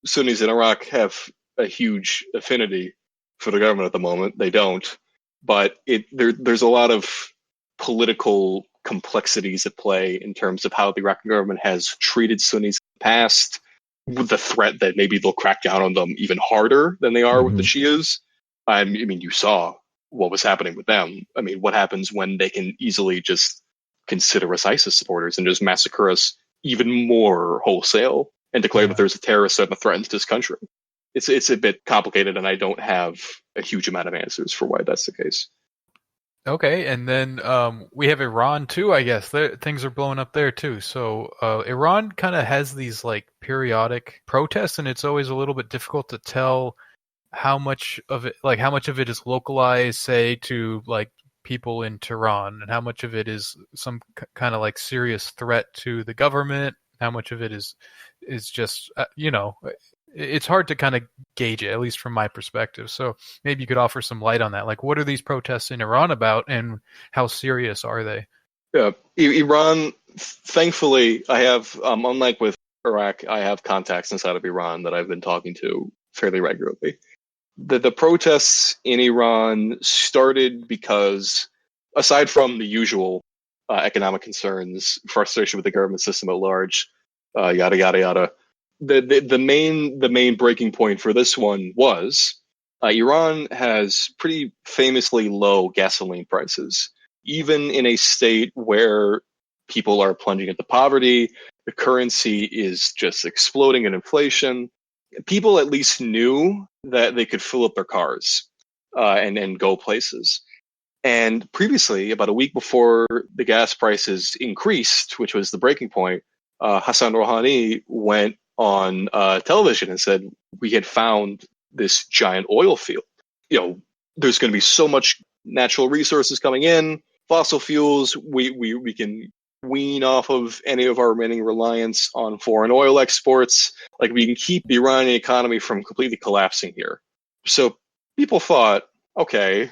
Sunnis in Iraq have a huge affinity for the government at the moment. They don't, but there's a lot of political complexities at play in terms of how the Iraqi government has treated Sunnis in the past, with the threat that maybe they'll crack down on them even harder than they are with the Shias. I mean, you saw what was happening with them. I mean, what happens when they can easily just consider us ISIS supporters and just massacre us even more wholesale and declare that there's a terrorist threat that threatens this country? It's a bit complicated, and I don't have a huge amount of answers for why that's the case. Okay, and then we have Iran too, I guess. Things are blowing up there too. So Iran kind of has these periodic protests, and it's always a little bit difficult to tell how much of it is localized, say, to people in Tehran, and how much of it is some kind of serious threat to the government. How much of it is just it's hard to kind of gauge it, at least from my perspective. So maybe you could offer some light on that. What are these protests in Iran about, and how serious are they? Yeah, Iran, thankfully, I have, unlike with Iraq, I have contacts inside of Iran that I've been talking to fairly regularly. The protests in Iran started because, aside from the usual economic concerns, frustration with the government system at large, yada, yada, yada, the main breaking point for this one was Iran has pretty famously low gasoline prices, even in a state where people are plunging into poverty. The currency is just exploding in inflation. People at least knew that they could fill up their cars and go places. And previously, about a week before the gas prices increased, which was the breaking point, Hassan Rouhani went on television and said we had found this giant oil field. there's going to be so much natural resources coming in, fossil fuels. We can wean off of any of our remaining reliance on foreign oil exports. Like, we can keep the Iranian economy from completely collapsing here. So people thought, okay,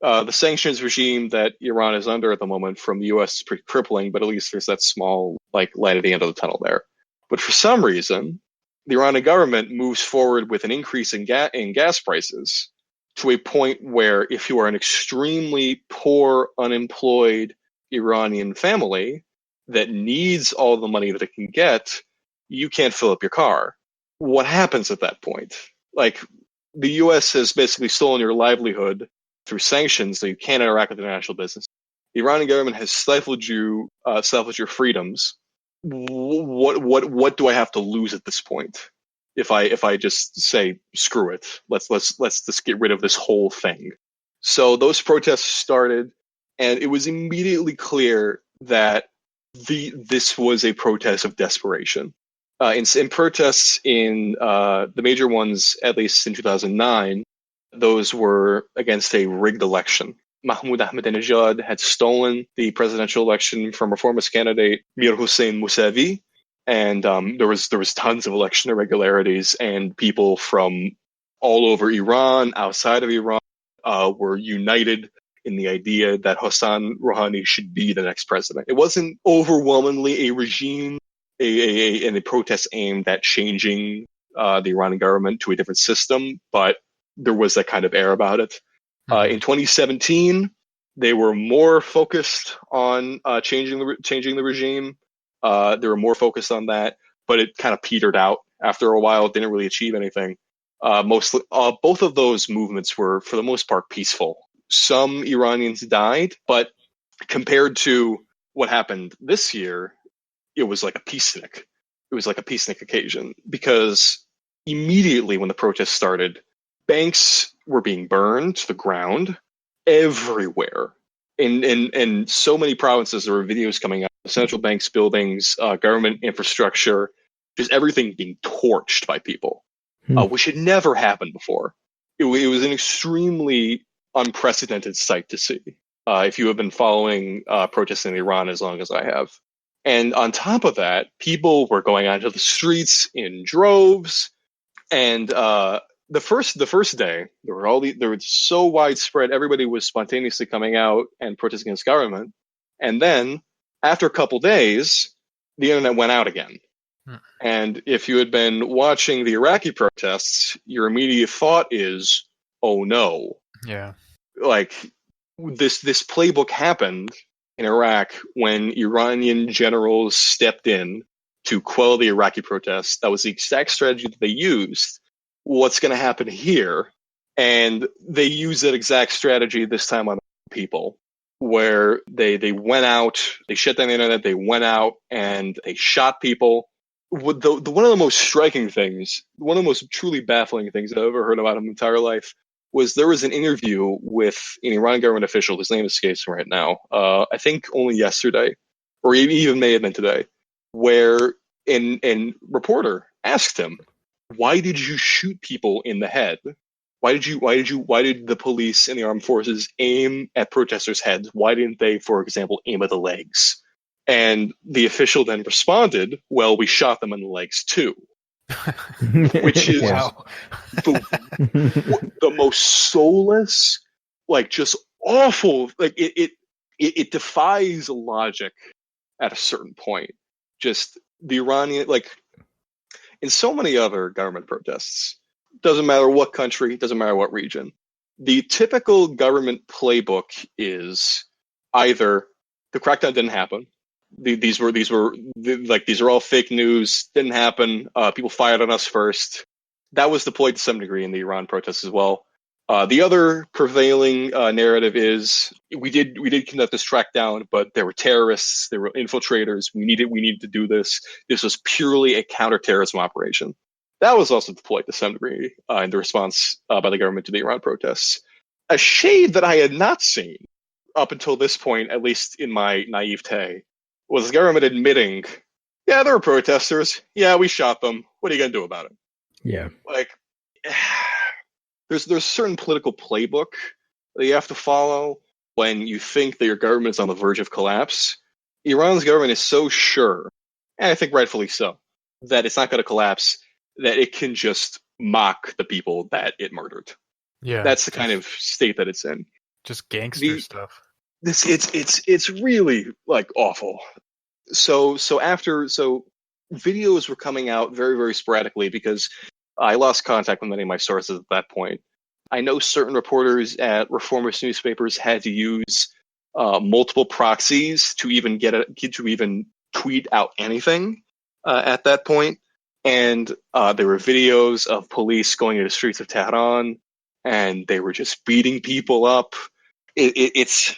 the sanctions regime that Iran is under at the moment from the U.S. is pretty crippling, but at least there's that small light at the end of the tunnel there. But for some reason, the Iranian government moves forward with an increase in gas prices to a point where if you are an extremely poor, unemployed Iranian family that needs all the money that it can get, you can't fill up your car. What happens at that point? Like, the U.S. has basically stolen your livelihood through sanctions, so you can't interact with international business. The Iranian government has stifled your freedoms. What do I have to lose at this point? If I just say screw it, let's just get rid of this whole thing. So those protests started, and it was immediately clear that this was a protest of desperation. In protests in the major ones, at least in 2009, those were against a rigged election. Mahmoud Ahmadinejad had stolen the presidential election from reformist candidate Mir Hossein Mousavi, and there was tons of election irregularities, and people from all over Iran, outside of Iran, were united in the idea that Hassan Rouhani should be the next president. It wasn't overwhelmingly a regime, and a protest aimed at changing the Iranian government to a different system, but there was that kind of air about it. In 2017, they were more focused on changing the regime. They were more focused on that, but it kind of petered out after a while. It didn't really achieve anything. Both of those movements were, for the most part, peaceful. Some Iranians died, but compared to what happened this year, it was like a peacenik. It was like a peacenik occasion, because immediately when the protests started, banks were being burned to the ground everywhere. In so many provinces, there were videos coming out of central banks, buildings, government infrastructure, just everything being torched by people, which had never happened before. It was an extremely unprecedented sight to see, if you have been following protests in Iran as long as I have. And on top of that, people were going onto the streets in droves. And the first day, there were so widespread, everybody was spontaneously coming out and protesting against government. And then, after a couple days, the internet went out again. And if you had been watching the Iraqi protests, your immediate thought is, oh no. Yeah. Like, this playbook happened in Iraq when Iranian generals stepped in to quell the Iraqi protests. That was the exact strategy that they used. What's going to happen here? And they used that exact strategy this time on people, where they went out, they shut down the internet, they went out and they shot people. One of the most striking things, one of the most truly baffling things I've ever heard about in my entire life, was there was an interview with an Iranian government official. His name escapes me right now. I think only yesterday, or even may have been today, where a reporter asked him, "Why did you shoot people in the head? Why did the police and the armed forces aim at protesters' heads? Why didn't they, for example, aim at the legs?" And the official then responded, "Well, we shot them in the legs too." Which is the most soulless, just awful. It defies logic at a certain point. Just the Iranian, in so many other government protests, doesn't matter what country, doesn't matter what region, the typical government playbook is either the crackdown didn't happen. These are all fake news. Didn't happen. People fired on us first. That was deployed to some degree in the Iran protests as well. The other prevailing narrative is we did conduct this crackdown, but there were terrorists, there were infiltrators. We needed to do this. This was purely a counterterrorism operation. That was also deployed to some degree in the response by the government to the Iran protests. A shade that I had not seen up until this point, at least in my naivete, was the government admitting, yeah, there were protesters. Yeah, we shot them. What are you going to do about it? Yeah. there's a certain political playbook that you have to follow when you think that your government is on the verge of collapse. Iran's government is so sure, and I think rightfully so, that it's not going to collapse, that it can just mock the people that it murdered. Yeah, That's the kind of state that it's in. just gangster stuff. It's really like awful. So videos were coming out very, very sporadically because I lost contact with many of my sources at that point. I know certain reporters at reformist newspapers had to use multiple proxies to even to even tweet out anything at that point. And there were videos of police going into the streets of Tehran, and they were just beating people up. It's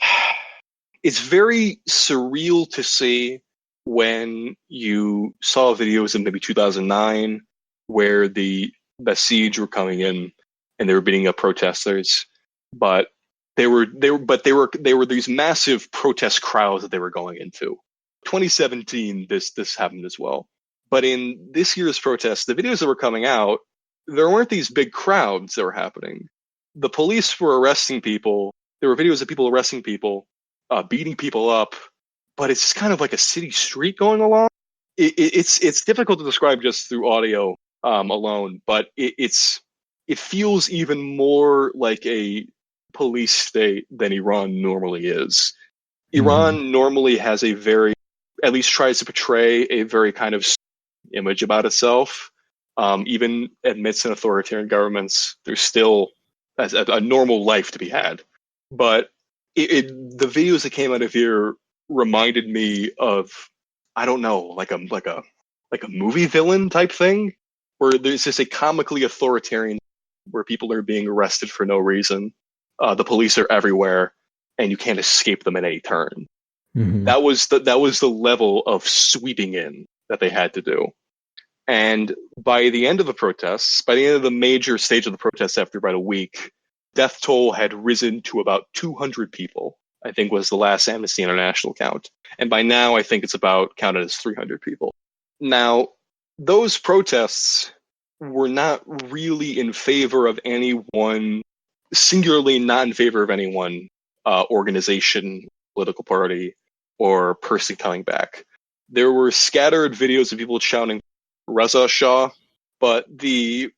very surreal to see when you saw videos in maybe 2009 where the Basij were coming in and they were beating up protesters, but they were these massive protest crowds that they were going into. 2017, this happened as well. But in this year's protests, the videos that were coming out, there weren't these big crowds that were happening. The police were arresting people. There were videos of people arresting people, beating people up, but it's kind of like a city street going along. It's difficult to describe just through audio alone, but it feels even more like a police state than Iran normally is. Iran normally has at least tries to portray a very kind of image about itself. Even amidst an authoritarian governments, there's still a normal life to be had. But the videos that came out of here reminded me of, I don't know, like a movie villain type thing, where there's just a comically authoritarian where people are being arrested for no reason. The police are everywhere, and you can't escape them at any turn. That was the level of sweeping in that they had to do. And by the end of the protests, by the end of the major stage of the protests, after about a week, death toll had risen to about 200 people, I think was the last Amnesty International count. And by now, I think it's about counted as 300 people. Now, those protests were not really in favor of any one, singularly not in favor of any one organization, political party, or person coming back. There were scattered videos of people shouting Reza Shah, but it's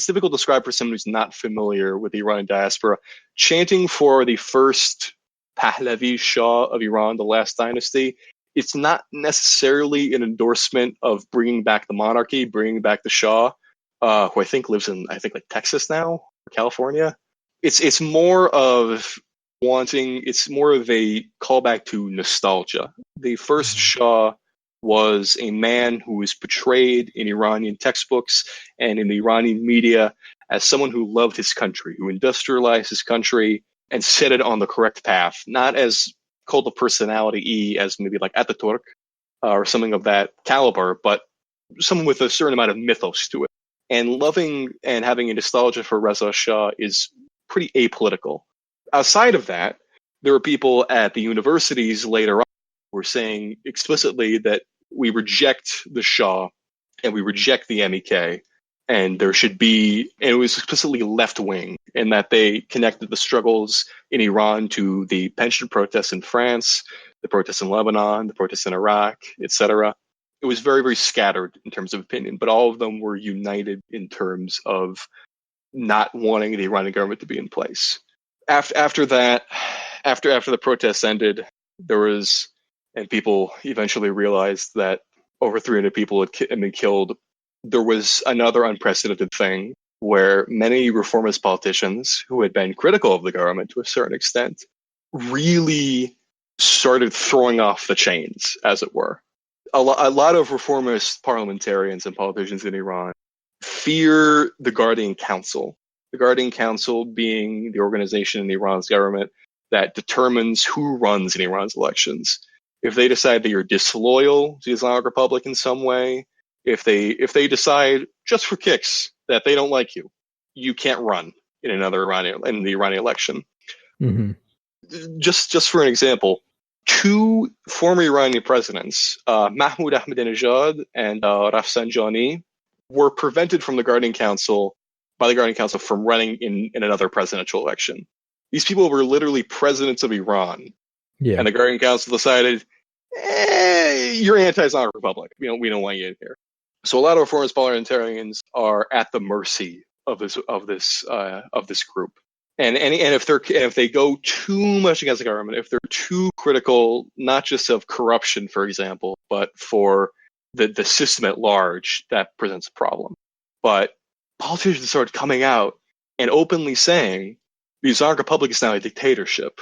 difficult to describe for someone who's not familiar with the Iranian diaspora. Chanting for the first Pahlavi Shah of Iran, the last dynasty, it's not necessarily an endorsement of bringing back the monarchy, bringing back the Shah, who I think lives in like Texas now, or California. It's more of it's more of a callback to nostalgia. The first Shah was a man who was portrayed in Iranian textbooks and in the Iranian media as someone who loved his country, who industrialized his country and set it on the correct path, not as cult of personality as maybe like Ataturk or something of that caliber, but someone with a certain amount of mythos to it. And loving and having a nostalgia for Reza Shah is pretty apolitical. Outside of that, there were people at the universities later on who were saying explicitly that we reject the Shah and we reject the MEK, and there should be, and it was explicitly left-wing, in that they connected the struggles in Iran to the pension protests in France, the protests in Lebanon, the protests in Iraq, etc. It was very, very scattered in terms of opinion, but all of them were united in terms of not wanting the Iranian government to be in place. After that, after the protests ended, there was, and people eventually realized that over 300 people had been killed. There was another unprecedented thing where many reformist politicians who had been critical of the government to a certain extent really started throwing off the chains, as it were. A lot of reformist parliamentarians and politicians in Iran fear the Guardian Council. The Guardian Council being the organization in Iran's government that determines who runs in Iran's elections. If they decide that you're disloyal to the Islamic Republic in some way, if they decide just for kicks that they don't like you, you can't run in the Iranian election. Just for an example, two former Iranian presidents, Mahmoud Ahmadinejad and Rafsanjani, were prevented from the Guardian Council by the Guardian Council from running in another presidential election. These people were literally presidents of Iran. Yeah. And the Guardian Council decided, you're anti-Islamic Republic. We don't want you in here. So a lot of reformist parliamentarians are at the mercy of this group. And if they go too much against the government, if they're too critical, not just of corruption, for example, but for the system at large, that presents a problem. But politicians started coming out and openly saying the Islamic Republic is now a dictatorship.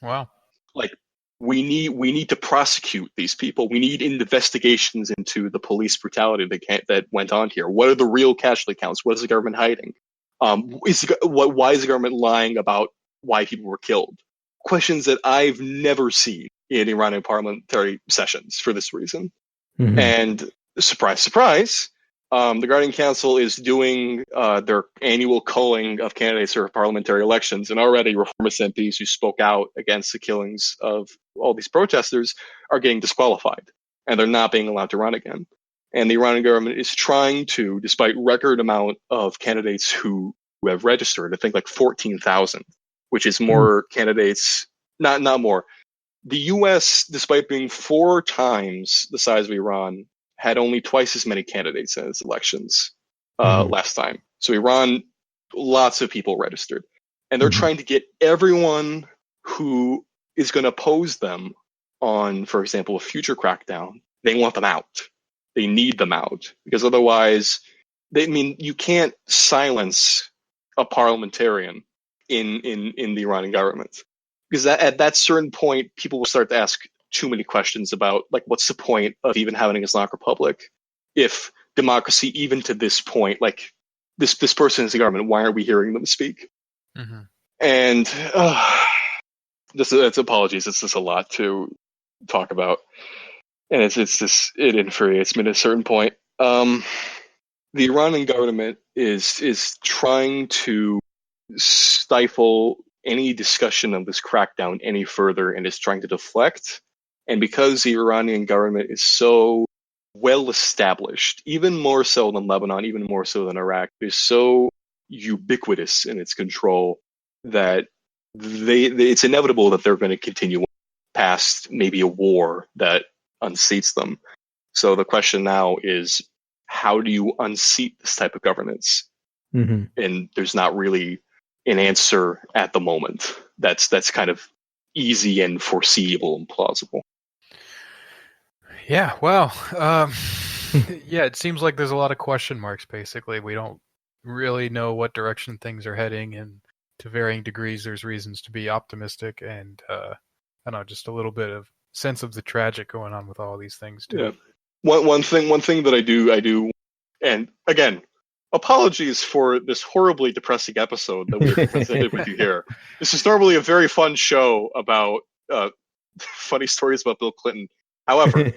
Wow. Like, we need to prosecute these people. We need investigations into the police brutality that went on here. What are the real casualty counts? What is the government hiding? Why is the government lying about why people were killed? Questions that I've never seen in Iranian parliamentary sessions for this reason. Mm-hmm. And surprise, surprise, the Guardian Council is doing their annual culling of candidates for parliamentary elections, and already reformist MPs who spoke out against the killings of all these protesters are getting disqualified, and they're not being allowed to run again. And the Iranian government is trying to, despite record amount of candidates who have registered, I think like 14,000, which is more candidates, not more. The U.S., despite being 4 times the size of Iran, had only twice as many candidates in its elections last time. So Iran, lots of people registered. And they're trying to get everyone who is going to oppose them on, for example, a future crackdown. They want them out. They need them out. Because otherwise, you can't silence a parliamentarian in the Iranian government. Because at that certain point, people will start to ask too many questions about, like, what's the point of even having an Islamic Republic if democracy, even to this point, like, this person is the government, why aren't we hearing them speak? Mm-hmm. And it's apologies, it's just a lot to talk about, and it infuriates me at a certain point. The Iranian government is trying to stifle any discussion of this crackdown any further, and is trying to deflect. And because the Iranian government is so well established, even more so than Lebanon, even more so than Iraq, is so ubiquitous in its control that it's inevitable that they're going to continue past maybe a war that unseats them. So the question now is, how do you unseat this type of governance? Mm-hmm. And there's not really an answer at the moment that's kind of easy and foreseeable and plausible. Yeah, well, yeah, it seems like there's a lot of question marks, basically. We don't really know what direction things are heading, and to varying degrees, there's reasons to be optimistic, and I don't know, just a little bit of sense of the tragic going on with all these things, too. Yeah. One thing that I do, and again, apologies for this horribly depressing episode that we've presented with you here. This is normally a very fun show about funny stories about Bill Clinton. However,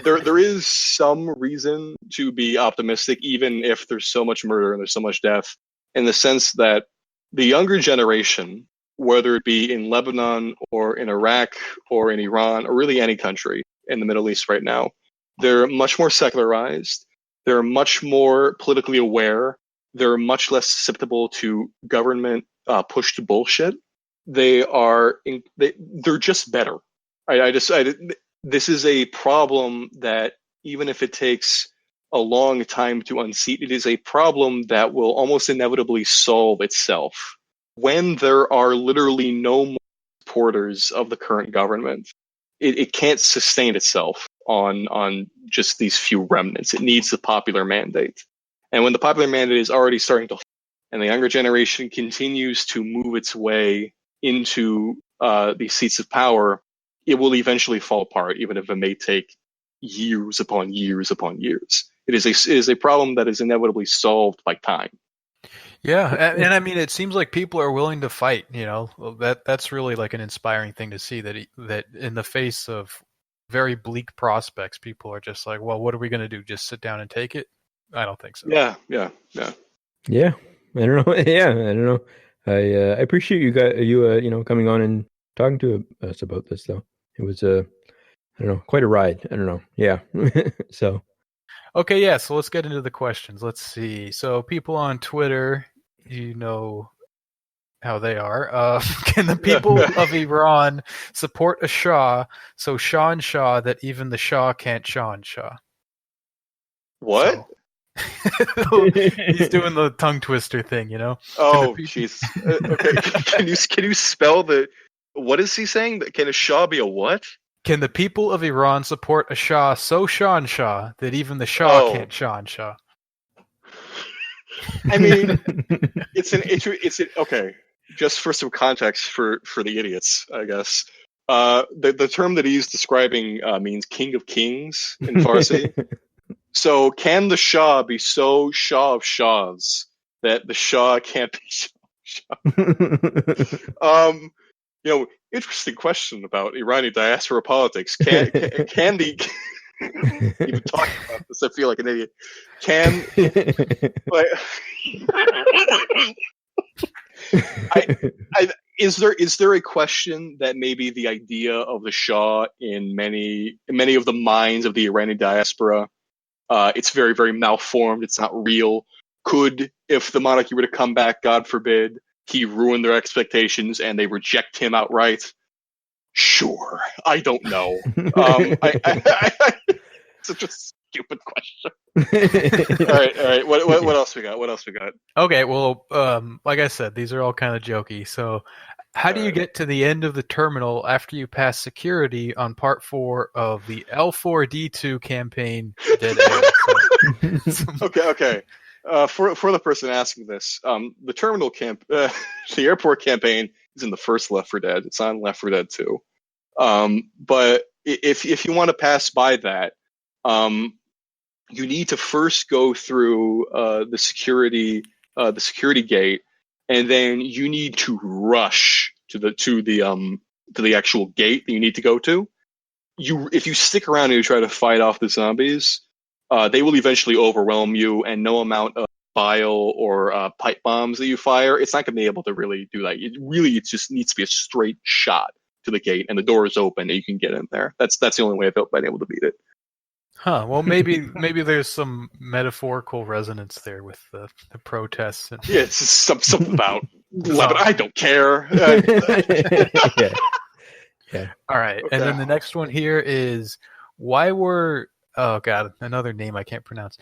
there is some reason to be optimistic, even if there's so much murder and there's so much death, in the sense that the younger generation, whether it be in Lebanon or in Iraq or in Iran or really any country in the Middle East right now, they're much more secularized. They're much more politically aware. They're much less susceptible to government pushed bullshit. They're just better. This is a problem that, even if it takes a long time to unseat, it is a problem that will almost inevitably solve itself. When there are literally no more supporters of the current government, it can't sustain itself on just these few remnants. It needs the popular mandate. And when the popular mandate is already starting to, and the younger generation continues to move its way into these seats of power, it will eventually fall apart, even if it may take years upon years upon years. It is a problem that is inevitably solved by time. Yeah, and I mean, it seems like people are willing to fight. You know, that's really like an inspiring thing to see, that in the face of very bleak prospects, people are just like, well, what are we going to do? Just sit down and take it? I don't think so. Yeah. I don't know. Yeah, I don't know. I appreciate you guys, coming on and talking to us about this, though. It was I don't know, quite a ride. I don't know. Yeah. So Okay, yeah, so let's get into the questions. Let's see. So people on Twitter, you know how they are. Can the people of Iran support a Shah so Shah that even the Shah can't Shah? What? So he's doing the tongue twister thing, you know? Oh, jeez. Okay, can you spell the? What is he saying? Can a Shah be a what? Can the people of Iran support a Shah so Shah that even the Shah Oh, can't Shah? I mean, it's an okay. Just for some context for the idiots, I guess. The term that he used describing means king of kings in Farsi. So can the Shah be so Shah of Shahs that the Shah can't be Shah? Interesting question about Iranian diaspora politics. Can the even talking about this, I feel like an idiot. Can like, is there a question that maybe the idea of the Shah in many of the minds of the Iranian diaspora, it's very, very malformed. It's not real. Could, if the monarchy were to come back, God forbid, he ruin their expectations and they reject him outright? Sure, I don't know. Such a stupid question. all right. What else we got? Okay, well, like I said, these are all kind of jokey. So, how do you get to the end of the terminal after you pass security on part 4 of the L4D2 campaign? Dead Air? Okay. For the person asking this, the terminal the airport campaign is in the first Left 4 Dead. It's on Left 4 Dead 2. But if you want to pass by that, you need to first go through the security gate, and then you need to rush to the actual gate that you need to go to. If you stick around and you try to fight off the zombies, they will eventually overwhelm you, and no amount of bile or pipe bombs that you fire, it's not going to be able to really do that. It just needs to be a straight shot to the gate, and the door is open, and you can get in there. That's the only way I've been able to beat it. Huh. Well, maybe there's some metaphorical resonance there with the protests. And yeah, it's something about Lebanon. I don't care. Yeah. All right. Okay. And then the next one here is why were another name I can't pronounce.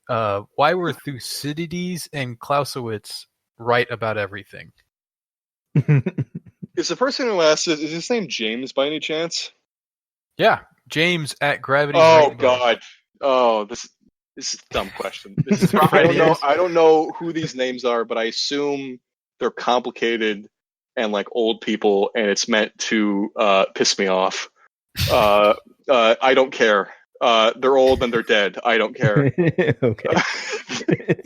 Why were Thucydides and Clausewitz right about everything? Is the person who asked is his name James by any chance? Yeah. James at Gravity. Oh God! Oh, this is a dumb question. I don't know who these names are, but I assume they're complicated and like old people, and it's meant to piss me off. I don't care. They're old and they're dead. I don't care. Okay.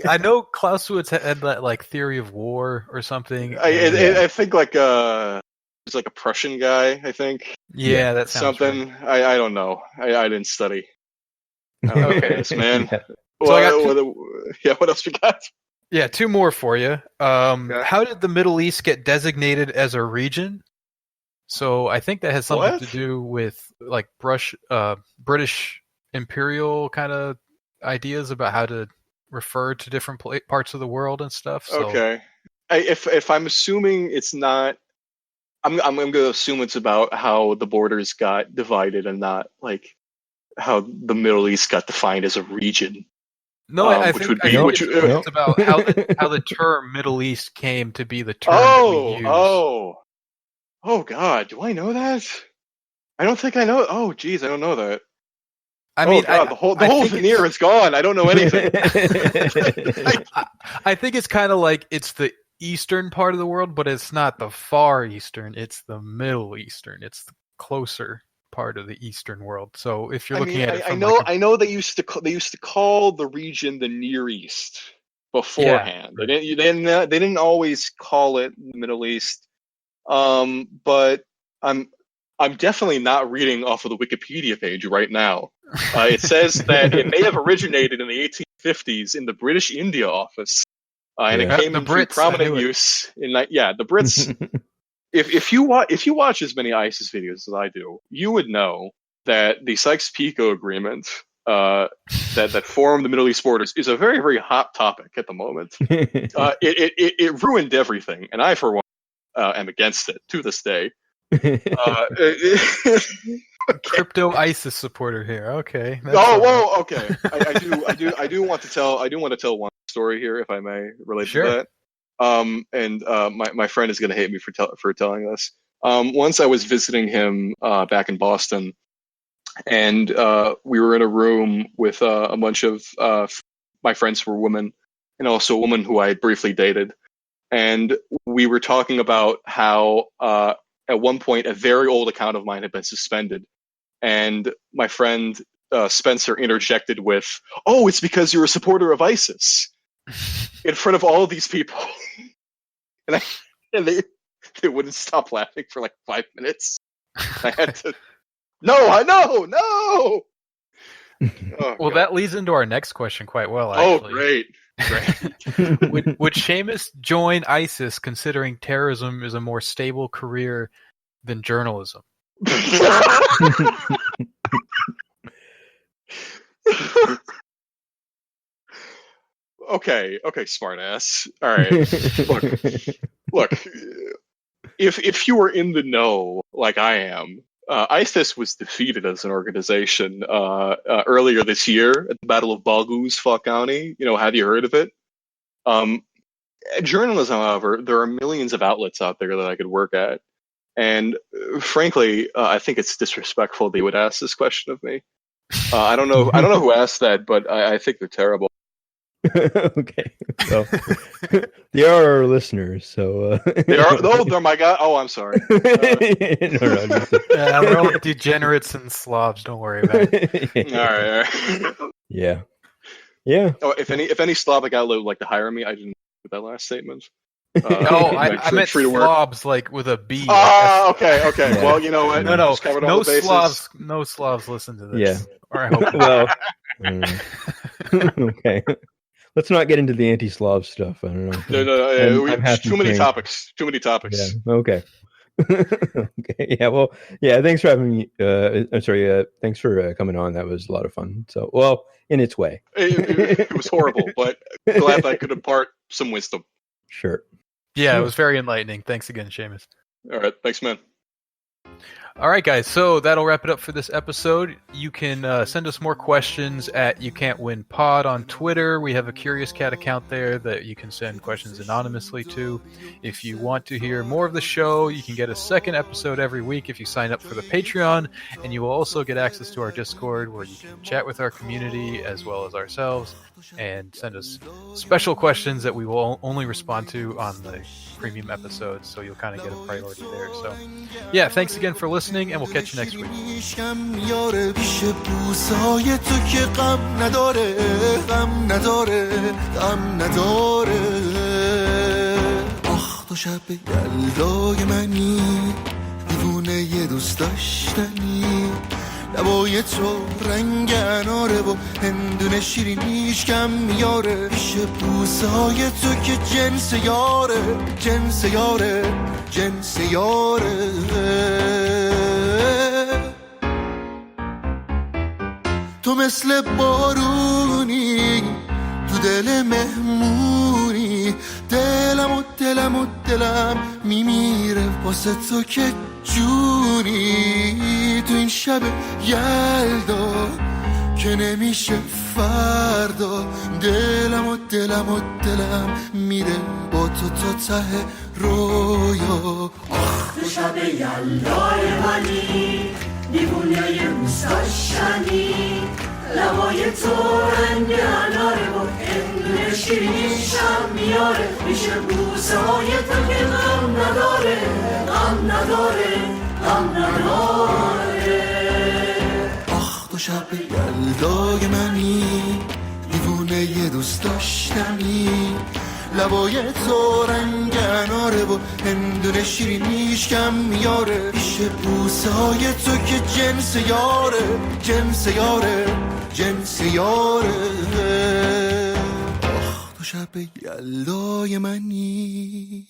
I know Clausewitz had that like theory of war or something. I think like he's like a Prussian guy, I think. Yeah, that sounds something. Right. I don't know. I didn't study. I don't know this, man. Yeah. What else we got? Yeah, 2 more for you. How did the Middle East get designated as a region? So I think that has something to do with like British imperial kind of ideas about how to refer to different parts of the world and stuff. So. Okay. If I'm assuming it's not, I'm going to assume it's about how the borders got divided and not like how the Middle East got defined as a region. No, I think it's about how the term Middle East came to be the term that we use. Oh God, do I know that? I don't think I know. Oh geez, I don't know that. I mean, God, the whole veneer is gone. I don't know anything. I think it's kind of like it's the eastern part of the world, but it's not the far eastern. It's the Middle Eastern. It's the closer part of the eastern world. So if you're looking at it, I know they used to call the region the Near East beforehand. Yeah, right. They didn't always call it the Middle East. But I'm definitely not reading off of the Wikipedia page right now. It says that it may have originated in the 1850s in the British India office, and it came into prominent use in the Brits. If you watch as many ISIS videos as I do, you would know that the Sykes-Picot Agreement that formed the Middle East borders is a very, very hot topic at the moment. It ruined everything, and I, for one, am against it to this day. Crypto ISIS supporter here. Okay. Okay. I do want to tell one story here, if I may, relate to that. My friend is going to hate me for telling this. Once I was visiting him back in Boston, and we were in a room with a bunch of my friends who were women, and also a woman who I had briefly dated, and we were talking about how at one point a very old account of mine had been suspended. And my friend Spencer interjected with, "Oh, it's because you're a supporter of ISIS," in front of all of these people, and they wouldn't stop laughing for like 5 minutes. I had to, no. Oh, well, God. that leads into our next question quite well. Actually. Oh, great. Would Séamus join ISIS, considering terrorism is a more stable career than journalism? Okay, smartass. All right. Look. If you were in the know like I am, ISIS was defeated as an organization earlier this year at the Battle of Baghouz, County. Have you heard of it? Journalism, however, there are millions of outlets out there that I could work at. And frankly, I think it's disrespectful that you would ask this question of me. I don't know who asked that, but I think they're terrible. Okay, so they are our listeners. So they are. Oh, they're my God. Oh, I'm sorry. No, we're all degenerates and slobs. Don't worry about it. All right. Yeah. Oh, if any Slavic outlet would like to hire me, I didn't with that last statement. I meant slobs, like with a B. Okay. Yeah. Well, you know what? No Slavs. No Slavs listen to this. Yeah. Or I hope Okay. Let's not get into the anti-Slav stuff. I don't know. No. Too many topics. Yeah. Okay. Okay. Yeah. Well. Yeah. Thanks for having me. I'm sorry. Thanks for coming on. That was a lot of fun. So, well, in its way. It was horrible, but glad I could impart some wisdom. Sure. Yeah, it was very enlightening. Thanks again, Séamus. All right. Thanks, man. All right, guys. So that'll wrap it up for this episode. You can send us more questions at You Can't Win Pod on Twitter. We have a Curious Cat account there that you can send questions anonymously to. If you want to hear more of the show, you can get a second episode every week if you sign up for the Patreon, and you will also get access to our Discord where you can chat with our community as well as ourselves and send us special questions that we will only respond to on the premium episodes, so you'll kind of get a priority there. So yeah, thanks again for listening, and we'll catch you next week. لبای تو رنگ اناره و هندونه شیرینیش کم میاره پیش بوسای تو که جنس یاره تو مثل بارونی تو دل مهمونی دلم میمیره واسه تو که جونی تو این شب یلدا که نمیشه فردا دلم میره با تو ته رویا تو شب یلدای منی دیوونای دوستاشنی لبای تو رنگ اناره و هندونه شیرینیشم میاره میشه بوسه های تو که غم نداره آخ تو شب یلدای منی دیوونه یه دوست داشتنی لبای تو رنگ اناره و هندونه شیرینیش کم میاره پیش بوسه های تو که جنس یاره آخ تو شب یلدای منی